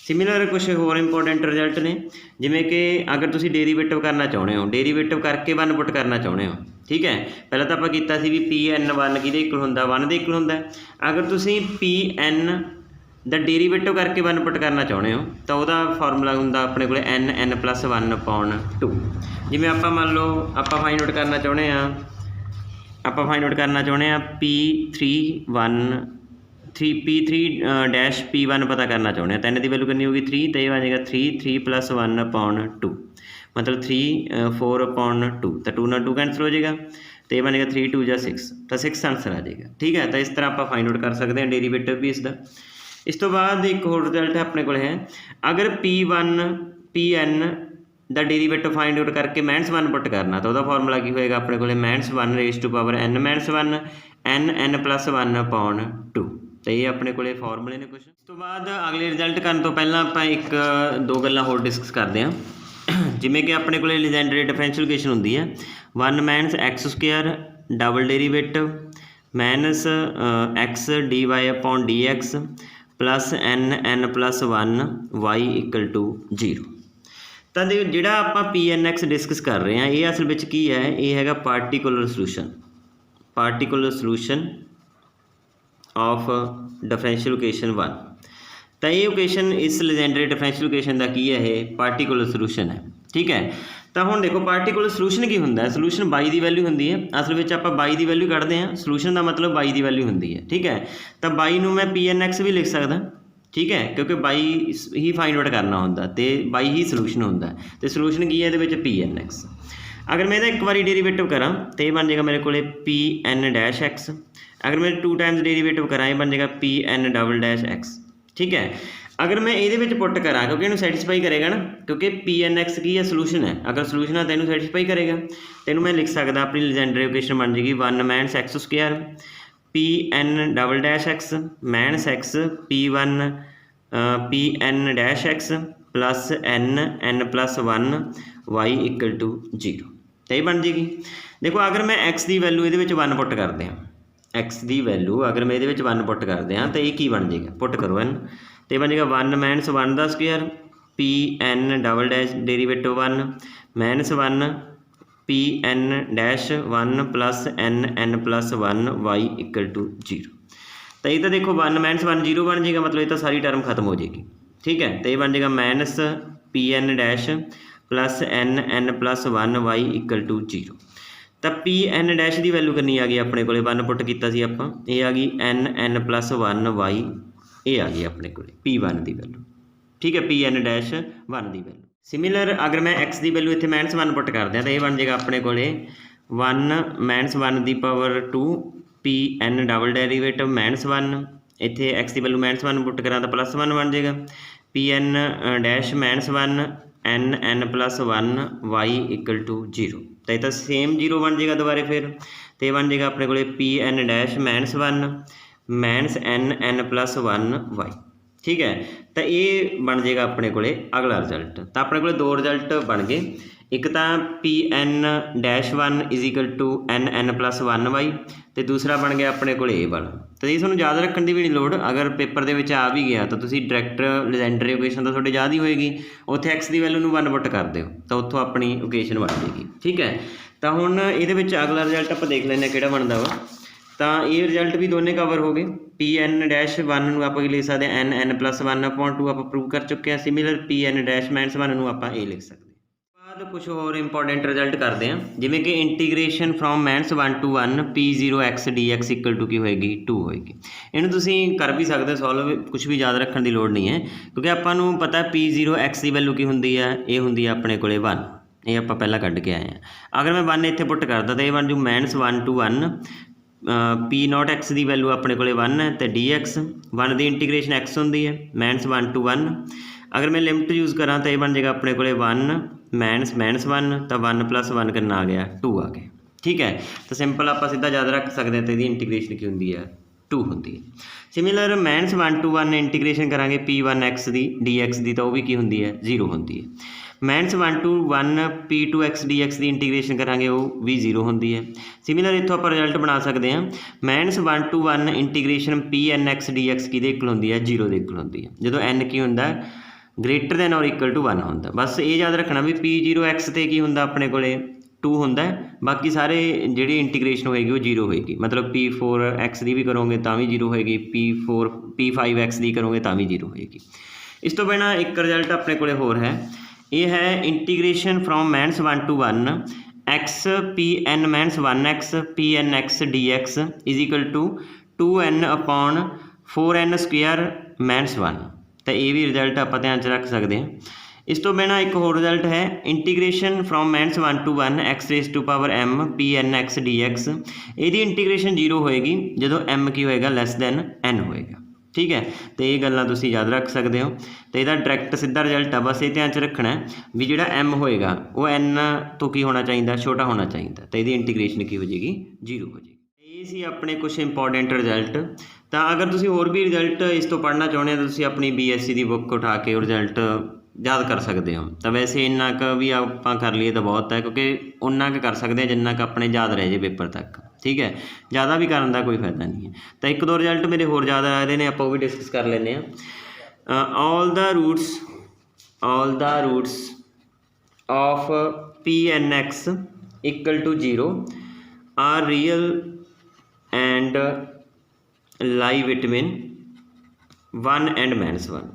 सिमिलर कुछ होर इंपोर्टेंट रिजल्ट ने, जिमें कि अगर तुसीं डेरीवेटिव करना चाहुंदे हो, डेरीवेटिव करके 1 पुट करना चाहुंदे हो, ठीक है, पहले तो आप कीता सी भी Pn1 किहदे इक्वल हुंदा 1 दे इक्वल हुंदा। अगर तुसीं Pn दा डेरीवेटिव करके 1 पुट करना चाहुंदे हो तो वह फार्मूला हुंदा अपने को n + 1/2। जिवें आप मान लो आप फाइंड आउट करना चाहुंदे आ, आप फाइंड आउट करना चाहुंदे आ P3 पता करना चाहुंदे हैं, तो n की वैल्यू करनी होगी 3, तो ये आ जाएगा 3 + 1/2, मतलब 3 4/2, तो 2 ना 2 कैंसल हो जाएगा, तो ये बनेगा 3 2 जा 6, तो 6 आंसर आ जाएगा। ठीक है, तो इस तरह आप फाइंड आउट कर सकते हैं डेरीवेटिव भी इसका। इस तो बाद एक होर रिजल्ट अपने को है, अगर P1 Pn का डेरीवेटिव फाइंड आउट करके -1 पुट करना, तो वह फॉर्मूला की होएगा अपने को -1 raise to power n -1 n+1/2। तो ये अपने को फॉर्मूले ने कुछ। इस तो बाद अगले रिजल्ट करने तो पहला आप एक दो गल्लां होर डिस्कस करते हैं। जिमें कि अपने को लीजेंडरी डिफरेंशियल इक्वेशन होंदी है 1 - x² double derivative -x dy/dx plus n+1 y = 0। तो जिहड़ा आपां PNX डिस्कस कर रहे हैं, ये असल में की है, ये हैगा particular solution of differential equation 1। तो ये इक्वेशन इस लीजेंडरी डिफरेंशियल इक्वेशन का की है, ये पार्टिकुलर सोल्यूशन है। ठीक है, तो हुण देखो पार्टिकुलर सोल्यूशन की हुंदा है, सोल्यूशन बाई की वैल्यू होंदी है। असल में आप बाई की वैल्यू कढ़ते हैं, सोल्यूशन का मतलब बाई की वैल्यू होंदी है। ठीक है, तो बाई नूं मैं PNX भी लिख सकदा। ठीक है, क्योंकि बाई ही फाइंड आउट करना होंदा, तो बाई ही सोल्यूशन होंदा, तो सोल्यूशन की है ये PNX। अगर मैं एक बार डेरीवेटिव करा तो ये बन जाएगा मेरे को PN-x। अगर मैं 2 टाइम्स डेरीवेटिव करा, ये बन जाएगा PN"x। ठीक है, अगर मैं ये पुट करा, क्योंकि इन्हू सैटिस्फाई करेगा ना, क्योंकि PNX की है सोल्यूशन है। अगर सोल्यूशन है तो इन्हू सैटिस्फाई करेगा, तो इन्हू मैं लिख सकता अपनी लीजेंडरी इक्वेशन बन जाएगी 1 - x² PN"x -x PN-x plus n+1 y = 0। तो ये बन जाएगी। देखो अगर मैं x की वैल्यू ये 1 पुट करते हैं, x की वैल्यू अगर मैं ये 1 पुट करते हैं, तो ये की बन जाएगा, पुट करो n, तो ये बन जाएगा 1 - 1² PN" derivative 1 -1 PN-1 plus n+1 y = 0। तो ये तो देखो 1 - 1 0 बन जाएगा, मतलब ये तो सारी टर्म खत्म हो जाएगी। ठीक है, तो ये बन जाएगा -PN- प्लस n+1 y = 0। तो PN- की वैल्यू कितनी आ गई अपने को, 1 पुट किया सी आपां, ये आ गई n+1 y, ये आ गई अपने को P1 की वैल्यू। ठीक है, PN-1 की वैल्यू। सिमिलर अगर मैं x की वैल्यू इतने -1 पुट कर दिया, तो ये बन जाएगा अपने को 1 - 1/2 PN डबल डेरीवेटिव -1, इतने x की वैल्यू -1 पुट करा तो +1 बन जाएगा PN- -1 n+1 y = 0। तो ये तो सेम 0 बन जाएगा दोबारे फिर, तो ये बन जाएगा अपने को PN- -1 n+1 y। ठीक है, तो ये बन जाएगा अपने को अगला रिजल्ट। तो अपने को 2 रिजल्ट बन गए, एक तो PN-1 = n+1 y, तो दूसरा बन गया अपने को ये वाला। तो ये थोड़ा याद रखने की भी नहीं लोड़, अगर पेपर के आ भी गया तो तुम डायरैक्ट लीजेंडरी इक्वेशन तो थोड़ी याद ही होएगी, उत्थे x की वैल्यू 1 पुट कर दो तो उत्थों अपनी इक्वेशन बन जाएगी। ठीक है, तो हुण ये अगला रिजल्ट आप देख लें कि बनता वा। तो ये रिजल्ट भी दोनों कवर हो गए। PN-1 आप लिख सकते हैं n+1/2 आप प्रूव कर चुके हैं। सिमिलर PN-1 आप ये लिख सकते हैं। बाद कुछ और इंपॉर्टेंट रिजल्ट करते हैं, जिमें कि integration from -1 to 1 P0x dx = की होएगी 2 होएगी। इन्हू तुसीं कर भी सकते हो सॉल्व, कुछ भी याद रखने की लोड़ नहीं है, क्योंकि आपां पता है P0x की वैल्यू की होंदी है, ये होंदी है अपने को 1, ये आप पहला कढ़ के आए हैं। अगर मैं 1 इत्थे पुट करता तो ये बन जू -1 to 1 P0x की वैल्यू अपने को 1 है, तो dx 1 की इंटीग्रेशन x होंदी है -1 to 1। अगर मैं लिमिट यूज़ करा तो ये बन जाएगा अपने को 1 -1, तो 1+1 कितना आ गया 2 आ गया। ठीक है, तो सिंपल आप सीधा याद रख सकते हैं, तो ये इंटीग्रेशन की होंगी है 2 होंगी है। सिमिलर -1 to 1 इंटीग्रेशन करा P1x की dx की, तो वह भी की होंगी है 0 होंगी है। -1 to 1 P2x dx की इंटीग्रेशन करा वो भी 0 होंगी है। सिमिलर इतों आप रिजल्ट बना सकते हैं -1 to 1 इंटीग्रेशन PN-x dx की इक्वल होंगी है 0 के इक्वल होंगी है, जो n की होंदा ग्रेटर दैन और इक्वल टू 1 होंदा। बस ये याद रखना भी P0x ते की होंदा अपने को 2 होंदा, बाकी सारे जिहड़ी इंटीग्रेशन होएगी वो 0 होएगी। मतलब P4x की भी करोगे तो भी 0 होएगी, P5x की करोगे तो भी 0 होएगी। इस तो बिना एक रिजल्ट अपने को होर है, ये है integration from -1 to 1 x PN-1x PN-x dx = 2n/4n² -1। तो ये भी रिजल्ट आप ध्यान च रख सकते हैं। इस तो बिना एक होर रिजल्ट है integration from minus 1 to 1 x raise to power m p n x dx। ਇਹਦੀ इंटीग्रेशन 0 होएगी जो m की होएगा लैस दैन n होएगा। ठीक है, तो ये गल्लां तुसीं याद रख सकते हो। तो यदा डायरैक्ट सीधा रिजल्ट आ, बस ये ध्यान च रखना है भी जिहड़ा m होएगा वो n तो की होना चाहिए, छोटा होना चाहिए। तो यदी इंटीग्रेशन की हो जाएगी 0 हो जाएगी। ये सी अपने कुछ इंपॉर्टेंट रिजल्ट। तो अगर तुसीं होर भी रिजल्ट इस तो पढ़ना चाहुंदे हो तो तुसीं अपनी BSc की बुक उठा के रिजल्ट याद कर सकते हो। तो वैसे इन्ना क भी आपां कर लिए तो बहुत है, क्योंकि उन्ना क कर सकते हैं जिन्ना क अपने याद रह जाए पेपर तक। ठीक है, ज़्यादा भी करने का कोई फायदा नहीं है। तो एक दो रिजल्ट मेरे होर याद आ रहे हैं, आप भी डिस्कस कर लेने। All the roots of PNX equal to 0 are real and lie between 1 and -1।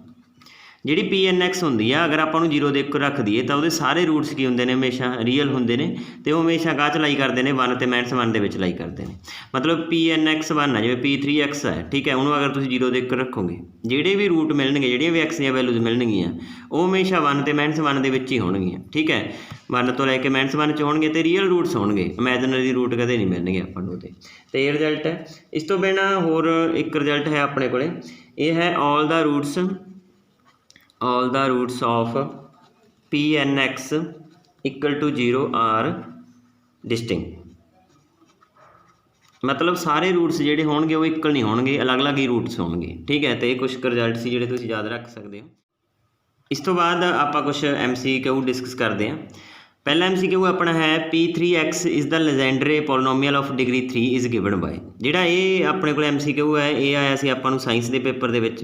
जिहड़ी PNX होंदी है, अगर आपां नूं 0 दे के रख दईए तो वो सारे रूट्स की होंदे ने, हमेशा रियल होंदे ने, तो वो हमेशा काह च लाई करते हैं 1 ते -1 दे विच लाई करते हैं। मतलब PNX 1 है, जिवें P3X है। ठीक है, उन्होंने अगर तुसीं 0 दे के रखोगे, जिहड़े भी रूट मिलणगे, जिहड़ियां भी x ਦੀਆਂ वैल्यूज मिलणगियां, वो हमेशा 1 ते -1 दे विच ही होणगियां। ठीक है, 1 तो लैके -1 च होणगे, तो रियल रूट्स होणगे, इमेजिनरी रूट कदे नहीं मिलणगे आपां नूं। तो ये रिजल्ट है। इस तो बिना होर एक रिजल्ट है अपने कोले, ये है all the roots of PNX equal to 0 are distinct. मतलब सारे रूट्स जिहड़े होणगे वो इक्वल नहीं होणगे, अलग अलग ही रूट्स होणगे। ठीक है, तो ये कुछ रिजल्ट सी जिहड़े तुसीं याद रख सकते हो। इस तो बाद आपां कुछ MCQ डिस्कस करते हैं। पहला MCQ अपना है P3X is the legendary polynomial of degree 3 is given by. जिहड़ा ये अपने कोल MCQ है, ये आया सी आपां नूं साइंस के पेपर दे विच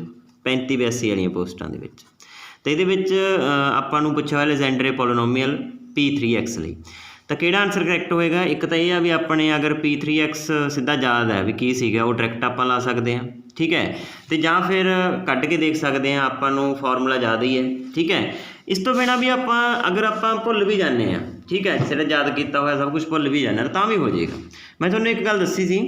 35-82 वाली पोस्टां दे विच। तो ये आपां नूं पुछिया लेजेंडरी पोलीनोमियल P3X लई, तो किहड़ा आंसर करैक्ट होएगा? एक तो यह भी अपने अगर P3X सीधा याद है भी की सीगा, वो डायरैक्ट आपां ला सकते हैं। ठीक है, तो जां फिर कढ़ के देख सकते हैं, आपां नूं फॉर्मूला याद ही है। ठीक है, इस तो बिना भी आपां अगर आपां भुल भी जाते हैं, ठीक है, सिर्फ याद किया हुआ सब कुछ भुल भी जाना तो भी हो जाएगा। मैं तुहानूं एक गल दसी सी,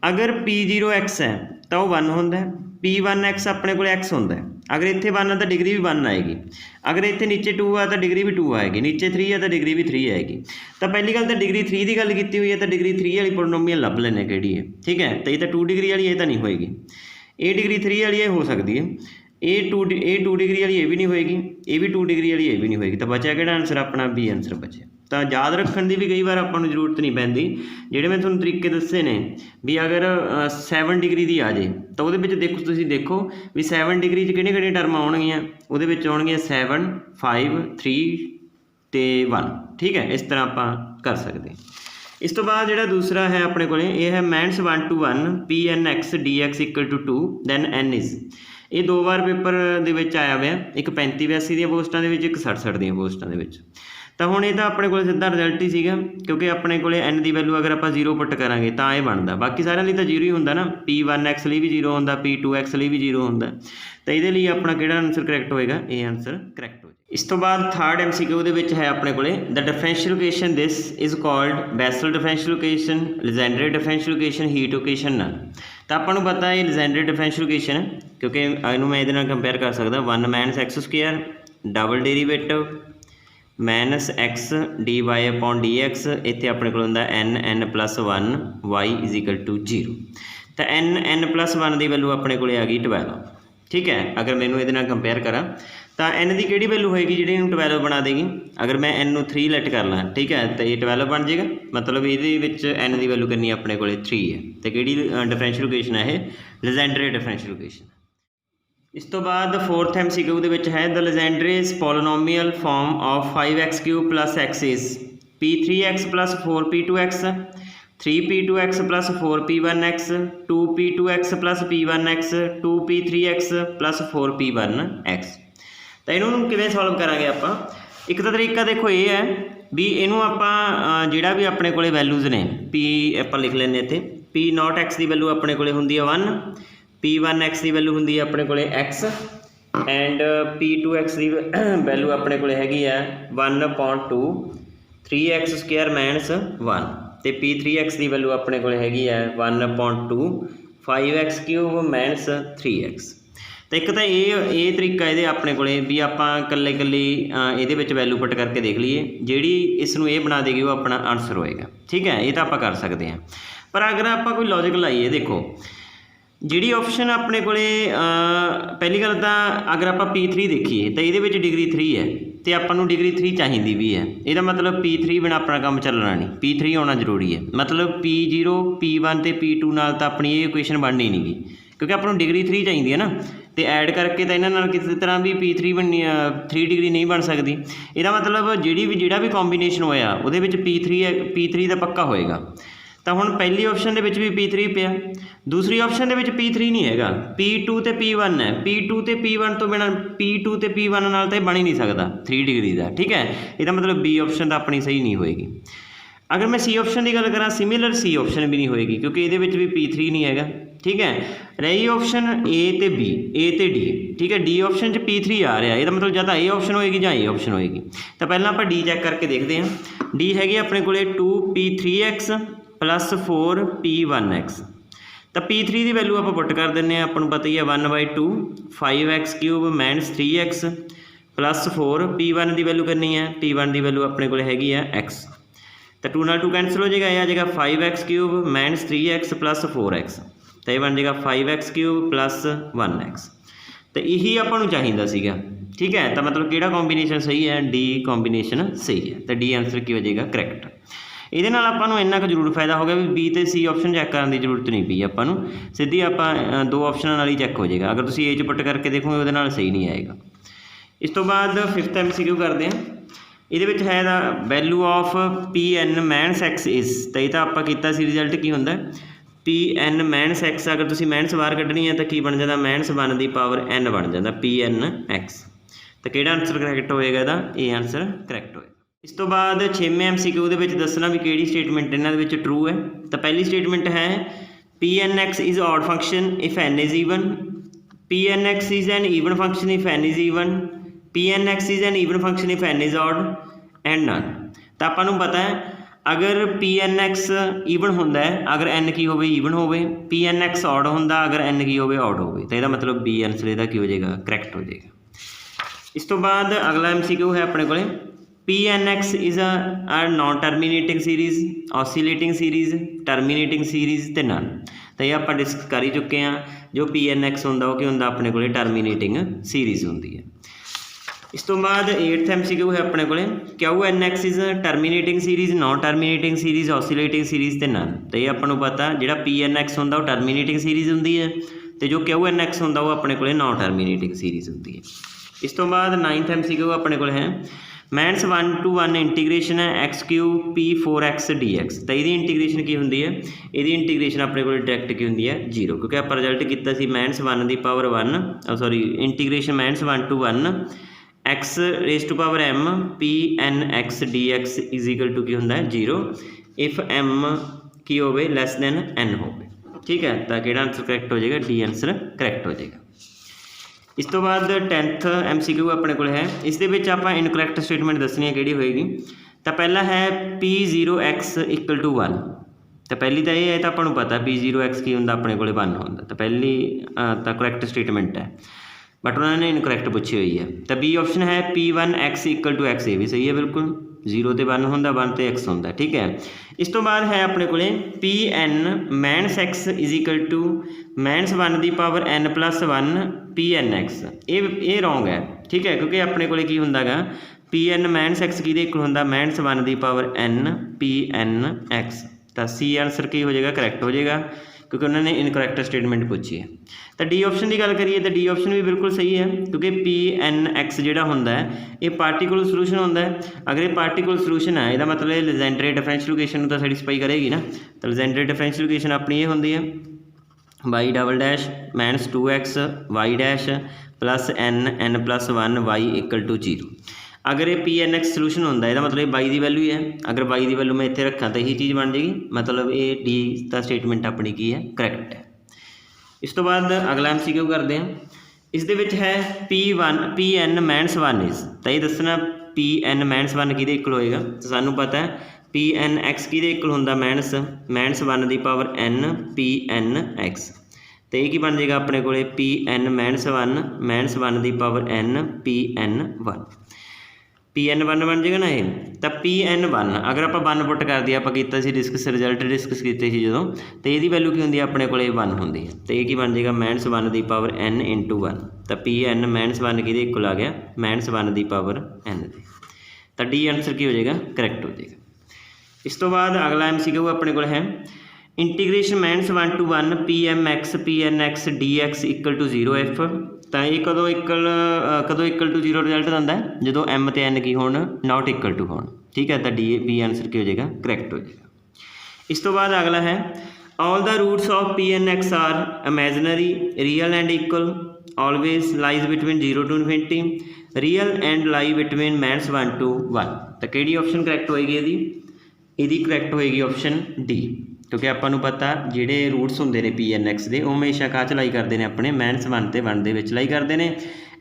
अगर P0X है तो वह 1 होंदा है, P1X अपने को X होंदा है। अगर इत्थे 1 है तो डिग्री भी 1 आएगी, अगर इत्थे नीचे 2 है तो डिग्री भी 2 आएगी, नीचे 3 है तो डिग्री भी 3 आएगी। तो पहली गल तो डिग्री 3 की गल की हुई है, तो डिग्री 3 वाली पोलीनोमियल लभ लेने किहड़ी है। ठीक है, तो ये तो 2 डिग्री वाली ये तो नहीं होएगी, ये डिग्री 3 वाली ये हो सकती है, ये 2 डिग्री वाली ये भी नहीं होएगी, ये भी 2 डिग्री वाली ये भी नहीं होएगी। तो बचा किहड़ा आंसर अपना B आंसर बचे। तो याद रखने की भी कई बार आपां नूं जरूरत नहीं पैंदी, जिहड़े मैं तुहानूं तरीके दस्से ने भी अगर 7 डिग्री की आ जाए तो वो देखो, तुसीं देखो भी 7 डिग्री किहड़ियां टर्म आउणगियां, उहदे विच आउणगियां 7, 5, 3 ते 1। ठीक है, इस तरह आपां कर सकते। इस तो बाद जिहड़ा दूसरा है अपने कोले, ये है -1 to 1 PNX dx equal to 2 than n is. ये 2 बार पेपर दे विच आया हुआ, एक 35-82 दी पोस्टां दे विच, एक 60-60 दी पोस्टां दे विच। तो हुण ये तो अपने को सीधा रिजल्ट ही सीगा, क्योंकि अपने को n की वैल्यू अगर आप 0 पुट करांगे तो ये बनता, बाकी सारिਆਂ ਲਈ तो 0 ही होंदा ना, P1X ਲਈ भी 0 होंदा, P2X ਲਈ भी 0 होंदा। तो ये लिए अपना किहड़ा आंसर करैक्ट होएगा? ये आंसर करैक्ट हो। इस तो बाद थर्ड MCQ दे विच है अपने को the differential equation this is called Bessel differential equation, Legendre differential equation, heat equation नल। तो आपां नूं पता है लेजेंडरी डिफरेंशियल इक्वेशन है, क्योंकि इहनूं मैं इहदे नाल कंपेयर कर सकदा 1 - x² double derivative -x dy/dx, इत्थे अपने को होंदा n+1 y is equal to 0। तो n+1 की वैल्यू अपने को आ गई 12। ठीक है, अगर मैनू ये कंपेयर करा तो n की किहड़ी वैल्यू होएगी जिहड़ी 12 बना देगी? अगर मैं n नूं 3 लेट कर ला, ठीक है, तो ये 12 बन जाएगा, मतलब ये n की वैल्यू कितनी अपने को 3 है। तो किहड़ी डिफरेंशियल इक्वेशन है? Legendary differential equation. इस तो बाद फोर्थ MCQ दे विच है the legendaries polynomial form of 5x³ + x is P3x + 4P2x, 3P2x + 4P1x, 2P2x + P1x, 2P3x + 4P1x। तो इन्हों किवें सॉल्व करांगे आपां? एक तो तरीका देखो ये है भी इनू आपां जिहड़ा भी अपने कोले वैल्यूज़ ने P आपां लिख लैंदे इत्थे P0x की वैल्यू अपने कोले हुंदी है 1, P1x की वैल्यू हुंदी है अपने कोले x एंड P2x की वैल्यू अपने कोले हैगी है 1/2 3x² - 1, तो P3x की वैल्यू अपने कोले हैगी है 1/2 5x³ - 3x। तो एक तो ये तरीका ये अपने को भी आप कल्ले ये वैल्यू पुट करके देख लीए, जी इसनों ये बना देगी वो अपना आंसर होएगा। ठीक है, ये तो आप कर सकते हैं। पर अगर आप कोई लॉजिक लाइए, देखो जी ऑप्शन अपने को पहली गल तो अगर आप P3 देखिए तो ये डिग्री 3 है, तो आपको डिग्री 3 चाहिए भी है। यदा मतलब P3 बिना अपना काम चलना नहीं, P3 होना जरूरी है। मतलब P0 P1 तो P2 नाल तो अपनी ये इक्वेशन बननी नहीं गी, क्योंकि आपको डिग्री 3 चाहिए है ना, तो ऐड करके तो इन्होंने किसी तरह भी P3 बननी 3 डिग्री नहीं बन सकती। यदा मतलब जोड़ा भी कॉम्बीनेशन होया वो P3 का पक्का होएगा। तो हुण पहली ऑप्शन के भी P3 पिया, दूसरी ऑप्शन के P3 नहीं है, P2 तो P1 है। P2 तो P1 तो बिना P2 तो P1 नाल तो बन ही नहीं सकता 3 डिग्री का। ठीक है, इसका मतलब B ऑप्शन तो अपनी सही नहीं होएगी। अगर मैं C ऑप्शन की गल करा, सिमिलर C ऑप्शन भी नहीं होएगी, क्योंकि ये भी P3 नहीं है। ठीक है, रही ऑप्शन A तो B, A तो D। ठीक है, D ऑप्शन P3 आ रहा, यदा मतलब या A ऑप्शन होएगी या A ऑप्शन होएगी। तो पहला आप D चैक करके देखते हैं। D हैगी अपने को 2P3x प्लस 4P1x। तो P3 की वैल्यू आप पुट कर दें, आपको पता ही है 1/2 5x³ minus 3x plus 4। P1 की वैल्यू करनी है, P1 की वैल्यू अपने को हैगी है x। तो 2 नाल 2 कैंसल हो जाएगा, यह आ जाएगा 5x³ minus 3x plus 4x। तो यह बन जाएगा 5x³ प्लस 1x। तो यही आपको चाहिए सीगा। ठीक है, तो मतलब किहड़ा कॉम्बीनेशन सही है, डी कॉम्बीनेशन सही है। तो डी आंसर की हो जाएगा करैक्ट। ये आपको इन्ना क जरूर फायदा हो गया भी बी तो सी ऑप्शन चैक करने की जरूरत नहीं पई, आपू सीधी आप 2 ऑप्शनों नाल ही चैक हो जाएगा। अगर तुम ए च पुट करके देखोगे वो सही नहीं आएगा। इस तो बाद 5th MCQ करते हैं। ये है value of PN minus x is, तो ये तो आप किया रिजल्ट की होंगे PN माइनस x। अगर तुम माइनस बाहर कढ़नी है तो की बन जाता माइनस 1 की पावर n बन जाता PNx। तो किहड़ा आंसर करैक्ट होएगा, इसका ये आंसर करैक्ट होएगा। इस तो बाद 6वें MCQ दे विच दसना भी किहड़ी स्टेटमेंट इन्हां दे विच ट्रू है। तो पहली स्टेटमेंट है PNx is odd function if n is even, PNx is an even function if n is even, PNx is an even function if n is odd and none. तो आपां नूं पता है अगर PNx ईवन होंदा है अगर n की होवे ईवन होवे, PNx ऑड होंदा अगर n की होवे ऑड होवे। तो इसदा मतलब बी आंसर इसदा की हो जाएगा, करैक्ट हो जाएगा। इस तो बाद अगला MCQ है अपने को PNx is a non terminating series, oscillating series, terminating series तो नन। तो ये आप डिस्कस कर ही चुके हैं। जो PNx होंदा वो की होंदा अपने को टर्मीनेटिंग सीरीज़ होंदी है। इस तो बाद 8th MCQ है अपने को QNx is terminating series, non terminating series, oscillating series तो नन। तो ये आपको पता जो PNx होंदा वो टर्मीनेटिंग सीरीज़ होंदी है, तो जो QNx होंदा वो अपने को नॉन टर्मीनेटिंग सीरीज़ होंदी है। इस तो बाद 9th MCQ अपने को है माइनस 1 to 1 इंटीग्रेशन है x³ P4x dx। तो ये इंटीग्रेशन की होंगी है, ये इंटीग्रेशन अपने को डायरैक्ट की होंगी है 0, क्योंकि आप रिजल्ट किया माइनस 1 की power 1 sorry integration minus 1 to 1 x raise to power m PNx dx is equal to की होंदा है 0 इफ m की होवे लैस दैन n होवे। ठीक है, तो किहड़ा आंसर करैक्ट हो जाएगा, डी आंसर करैक्ट हो जाएगा। इस तो बाद 10th MCQ अपने को है, इस आप इनकरैक्ट स्टेटमेंट दसनी है कि होएगी। तो पहला है P0x = 1। तो पहली तो ये है, तो आपको पता P0x की होंदा अपने को 1 होंदा। तो पहली तो करैक्ट स्टेटमेंट है, बट उन्होंने इनकरैक्ट पूछी हुई है। तो बी ऑप्शन है P1x = x, ये भी सही है बिल्कुल, 0 तो 1 होंदा, 1 तो x होंदा। ठीक है, इस तो बाद है अपने को PN minus x is equal to minus 1 की पावर n प्लस 1 PNx। ये रॉन्ग है। ठीक है, क्योंकि अपने को की होंदा गा PN माइनस x की इक्वल होंदा माइनस 1 की पावर n PNx। तो सी आंसर की हो जाएगा, करैक्ट हो जाएगा, क्योंकि उन्होंने इनकरैक्ट स्टेटमेंट पूछी है। तो डी ऑप्शन की गल करिए तो डी ऑप्शन भी बिल्कुल सही है, क्योंकि PNx जोड़ा होंदा है ये पार्टिकुलर सोल्यूशन होंदा है। अगर ये पार्टिकुलर सोल्यूशन है, इसका मतलब लीजेंड्रे डिफरेंशियल इक्वेशन तो सैटिस्फाई करेगी ना। तो लीजेंड्रे डिफरेंशियल इक्वेशन अपनी ये होंदी है y" minus 2x y' plus n plus 1 y = 0। अगर ये PNx सोल्यूशन होंदा है, मतलब y की वैल्यू है, अगर y की वैल्यू मैं इतने रखा तो यही चीज़ बन जाएगी, मतलब ये डी का स्टेटमेंट अपनी की है, करैक्ट है। इस तो बाद अगला MCQ करते हैं। इस दे विच है PN माइनस 1 इज, तो ये दसना PN माइनस 1 कि इक्वल होएगा। तो सानू पता है PNx कि इक्वल होंदा माइनस 1 की पावर n PNx। तो ये बन जाएगा अपने को पी एन माइनस वन की power n p n one बन जाएगा ना ये। तो पी एन वन अगर आप वन पुट कर दिए, आप डिस्कस रिजल्ट डिस्कस किए जो, तो ये वैल्यू की होंगी अपने को वन होंगी है। तो ये बन जाएगा माइनस वन की पावर एन इंटू वन। तो पी एन माइनस वन कि इक्वल आ गया माइनस वन की पावर एन की। तो डी आंसर की हो जाएगा करैक्ट हो जाएगा। इस तो बाद अगला MCQ अपने को है integration minus one to one p m x p N x d x equal to zero if. तो ये कदों इक्वल टू जीरो रिजल्ट दिंदा है जो एम तो एन की होण नॉट इक्वल टू होण। ठीक है, तो डी बी आंसर की हो जाएगा करैक्ट हो जाएगा। इस तो बाद अगला है all the roots of p N x are imaginary real and equal always lies between zero to infinity real and lie between minus one to one. तो कि ऑप्शन करैक्ट होएगी यदि करैक्ट होएगी ऑप्शन डी, क्योंकि आपको पता जोड़े roots होंगे ने पी एन एक्स के वो हमेशा काह च लाई करते हैं अपने माइनस वन तो वन के लाई करते हैं।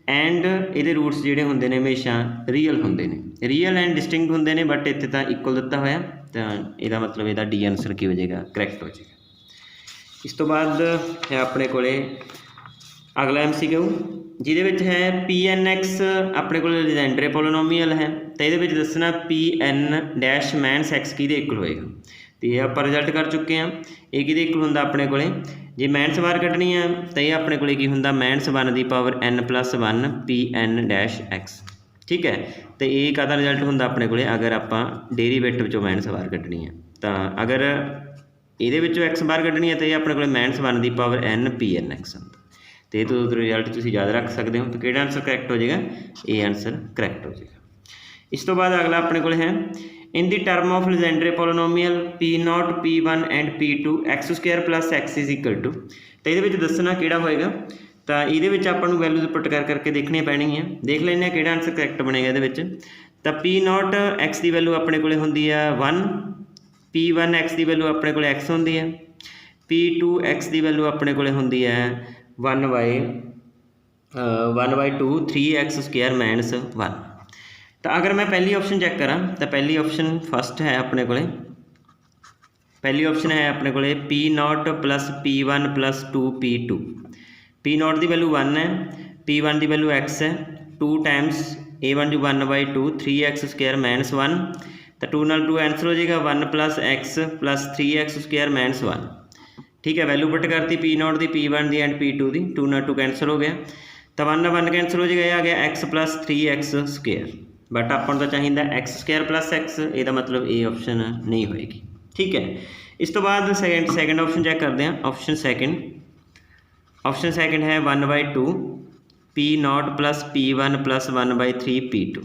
एंड ये रूट्स जोड़े होंगे ने हमेशा रियल होंगे ने, रियल एंड डिस्टिंक्ट होंगे ने, बट इतने तो इक्वल दिता होया। तो यदा मतलब यदा डी आंसर की हो जाएगा करैक्ट हो जाएगा। इस तो बाद है अपने को अगला MCQ जिहदे है पी एन एक्स अपने को लीजेंडरे पोलीनोमीअल है। तो ये दसना P N dash minus X कि इक्वल होएगा। तो ये आप रिजल्ट कर चुके हैं। ये कि इक्वल होंगे अपने को जे माइनस बार कटनी है तो ये अपने को होंगे माइनस वन की power n plus one p N dash x. ठीक है, तो ये का रिजल्ट होंगे अपने को अगर आप डेरीवेटिव चो माइनस बार कटनी है। तो अगर ये एक्स बार कटनी है तो ये अपने को माइनस वन की power n p N x. तो ये तो रिजल्ट तुम याद रख सकते हो। तो कि आंसर करैक्ट हो जाएगा, ये आंसर करैक्ट हो जाएगा। इस तो बाद अगला अपने को है in the term of Legendre polynomial P nought P one and P two X square plus X is equal to. तो ये दसना कि होएगा। तो ये आपको वैल्यूज पुट करके देखनी पैनी है। देख लें कि आंसर करैक्ट बनेगा ये। तो पी नॉट एक्स की वैल्यू अपने को होंगी है वन, पी वन एक्स की वैल्यू अपने को एक्स होंगी है, पी टू एक्स की वैल्यू अपने को होंगी है one by two three x square minus one. तो अगर मैं पहली ऑप्शन चैक करा तो पहली ऑप्शन फस्ट है अपने को, पहली ऑप्शन है अपने को p not plus P one plus two p two. P not की वैल्यू वन है, पी वन की वैल्यू एक्स है, टू टाइम्स ए वन जो one by two three x square minus one. तो टू नाल टू आंसर हो जाएगा one plus three x square minus one. ठीक है, वैल्यू पुट करती पी नॉट की पी वन की एंड पी टू की, टू नाल टू कैंसल हो गया। तो वन कैंसल हो जाएगा, यह आ गया X plus three x square. But अपन तो चाहिए एक्स स्क्वायर प्लस एक्स, यदा मतलब ये ऑप्शन नहीं होएगी। ठीक है, इस तो बाद सैकेंड ऑप्शन चेक करते हैं। ऑप्शन सैकेंड है one by two P not plus P one plus one by three P two.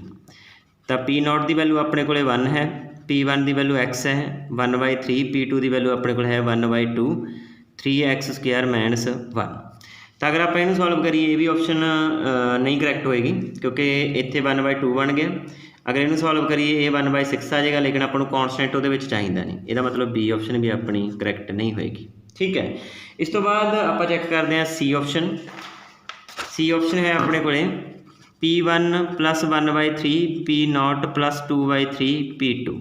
तो पी नॉट की वैल्यू अपने को वन है, पी वन की वैल्यू एक्स है one by three, P two की वैल्यू अपने को है one by two three x square minus one. तो अगर आप इन्हू सॉल्व करिए ये भी ऑप्शन नहीं करैक्ट होएगी, क्योंकि इत्थे वन बाई टू बन गया। अगर इन्हू सॉल्व करिए ये वन बाई सिक्स आ जाएगा, लेकिन अपन को कॉन्सटेंट वो चाहिए नहीं, यदा मतलब बी ऑप्शन भी अपनी करैक्ट नहीं होएगी। ठीक है, इस तो बाद आप चेक करते हैं सी ऑप्शन। सी ऑप्शन है अपने को p one plus one by three p not plus two by three P two.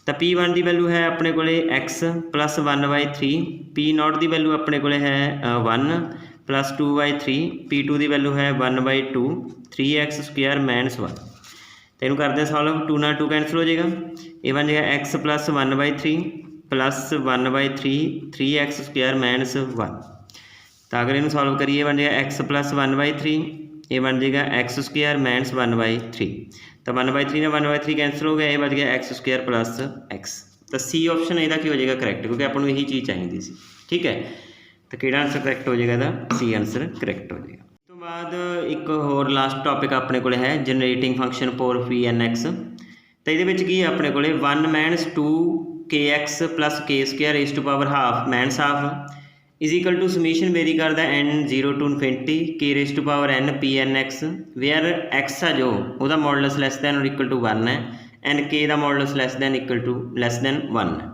तो पी वन की वैल्यू है अपने को x plus one by three, p not की वैल्यू अपने को है one plus two by three, P two की वैल्यू है one by two three x square minus one. तो इन्हू करते हैं सॉल्व, टू ना टू कैंसल हो जाएगा, ये बन जाएगा x plus one by three plus one by three x square minus one. तो अगर इन्हू सॉल्व करिए बन जाएगा x plus one by three, ये बन जाएगा x square minus one by three. तो वन बाई थ्री ने वन बाई थ्री कैंसल हो गया, ये बच गया एक्स स्क्वायर प्लस एक्स। तो सी ऑप्शन यदा की हो जाएगा करैक्ट, क्योंकि अपन यही चीज़ चाहिए सी। ठीक है, तो कि आंसर करैक्ट हो जाएगा, सी आंसर करैक्ट हो जाएगा। तो बाद एक होर लास्ट टॉपिक अपने को है generating function for p N x. तो ये अपने को one minus two k x plus k square is to power half minus half is equal to summation very करता n zero to infinity k raise to power n p N x, where x है जो वह modulus less than और equal to one है and k का modulus less than equal to less than one है।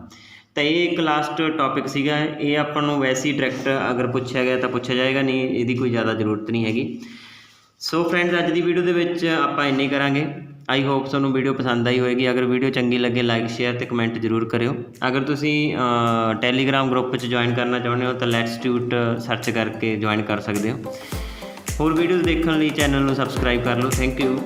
तो ये एक लास्ट टॉपिक सीगा, ये अपन नूं वैसे ही डायरैक्ट अगर पूछा गया तो पूछा जाएगा, नहीं यदी कोई ज़्यादा जरूरत नहीं हैगी। सो फ्रेंड्स अज की वीडियो के आपां इन्ना ही करांगे। आई होप ਤੁਹਾਨੂੰ ਵੀਡੀਓ ਪਸੰਦ ਆਈ ਹੋਏਗੀ। ਅਗਰ ਵੀਡੀਓ ਚੰਗੀ ਲੱਗੇ ਲਾਈਕ ਸ਼ੇਅਰ ਅਤੇ ਕਮੈਂਟ ਜ਼ਰੂਰ ਕਰਿਓ। ਅਗਰ ਤੁਸੀਂ ਟੈਲੀਗ੍ਰਾਮ ਗਰੁੱਪ 'ਚ ਜੁਆਇਨ ਕਰਨਾ ਚਾਹੁੰਦੇ ਹੋ ਤਾਂ ਲੈਟਸ ਟਿਊਟ ਸਰਚ ਕਰਕੇ ਜੁਆਇਨ ਕਰ ਸਕਦੇ ਹੋ। ਹੋਰ ਵੀਡੀਓਜ਼ ਦੇਖਣ ਲਈ ਚੈਨਲ ਨੂੰ ਸਬਸਕ੍ਰਾਈਬ ਕਰ ਲਓ। Thank you.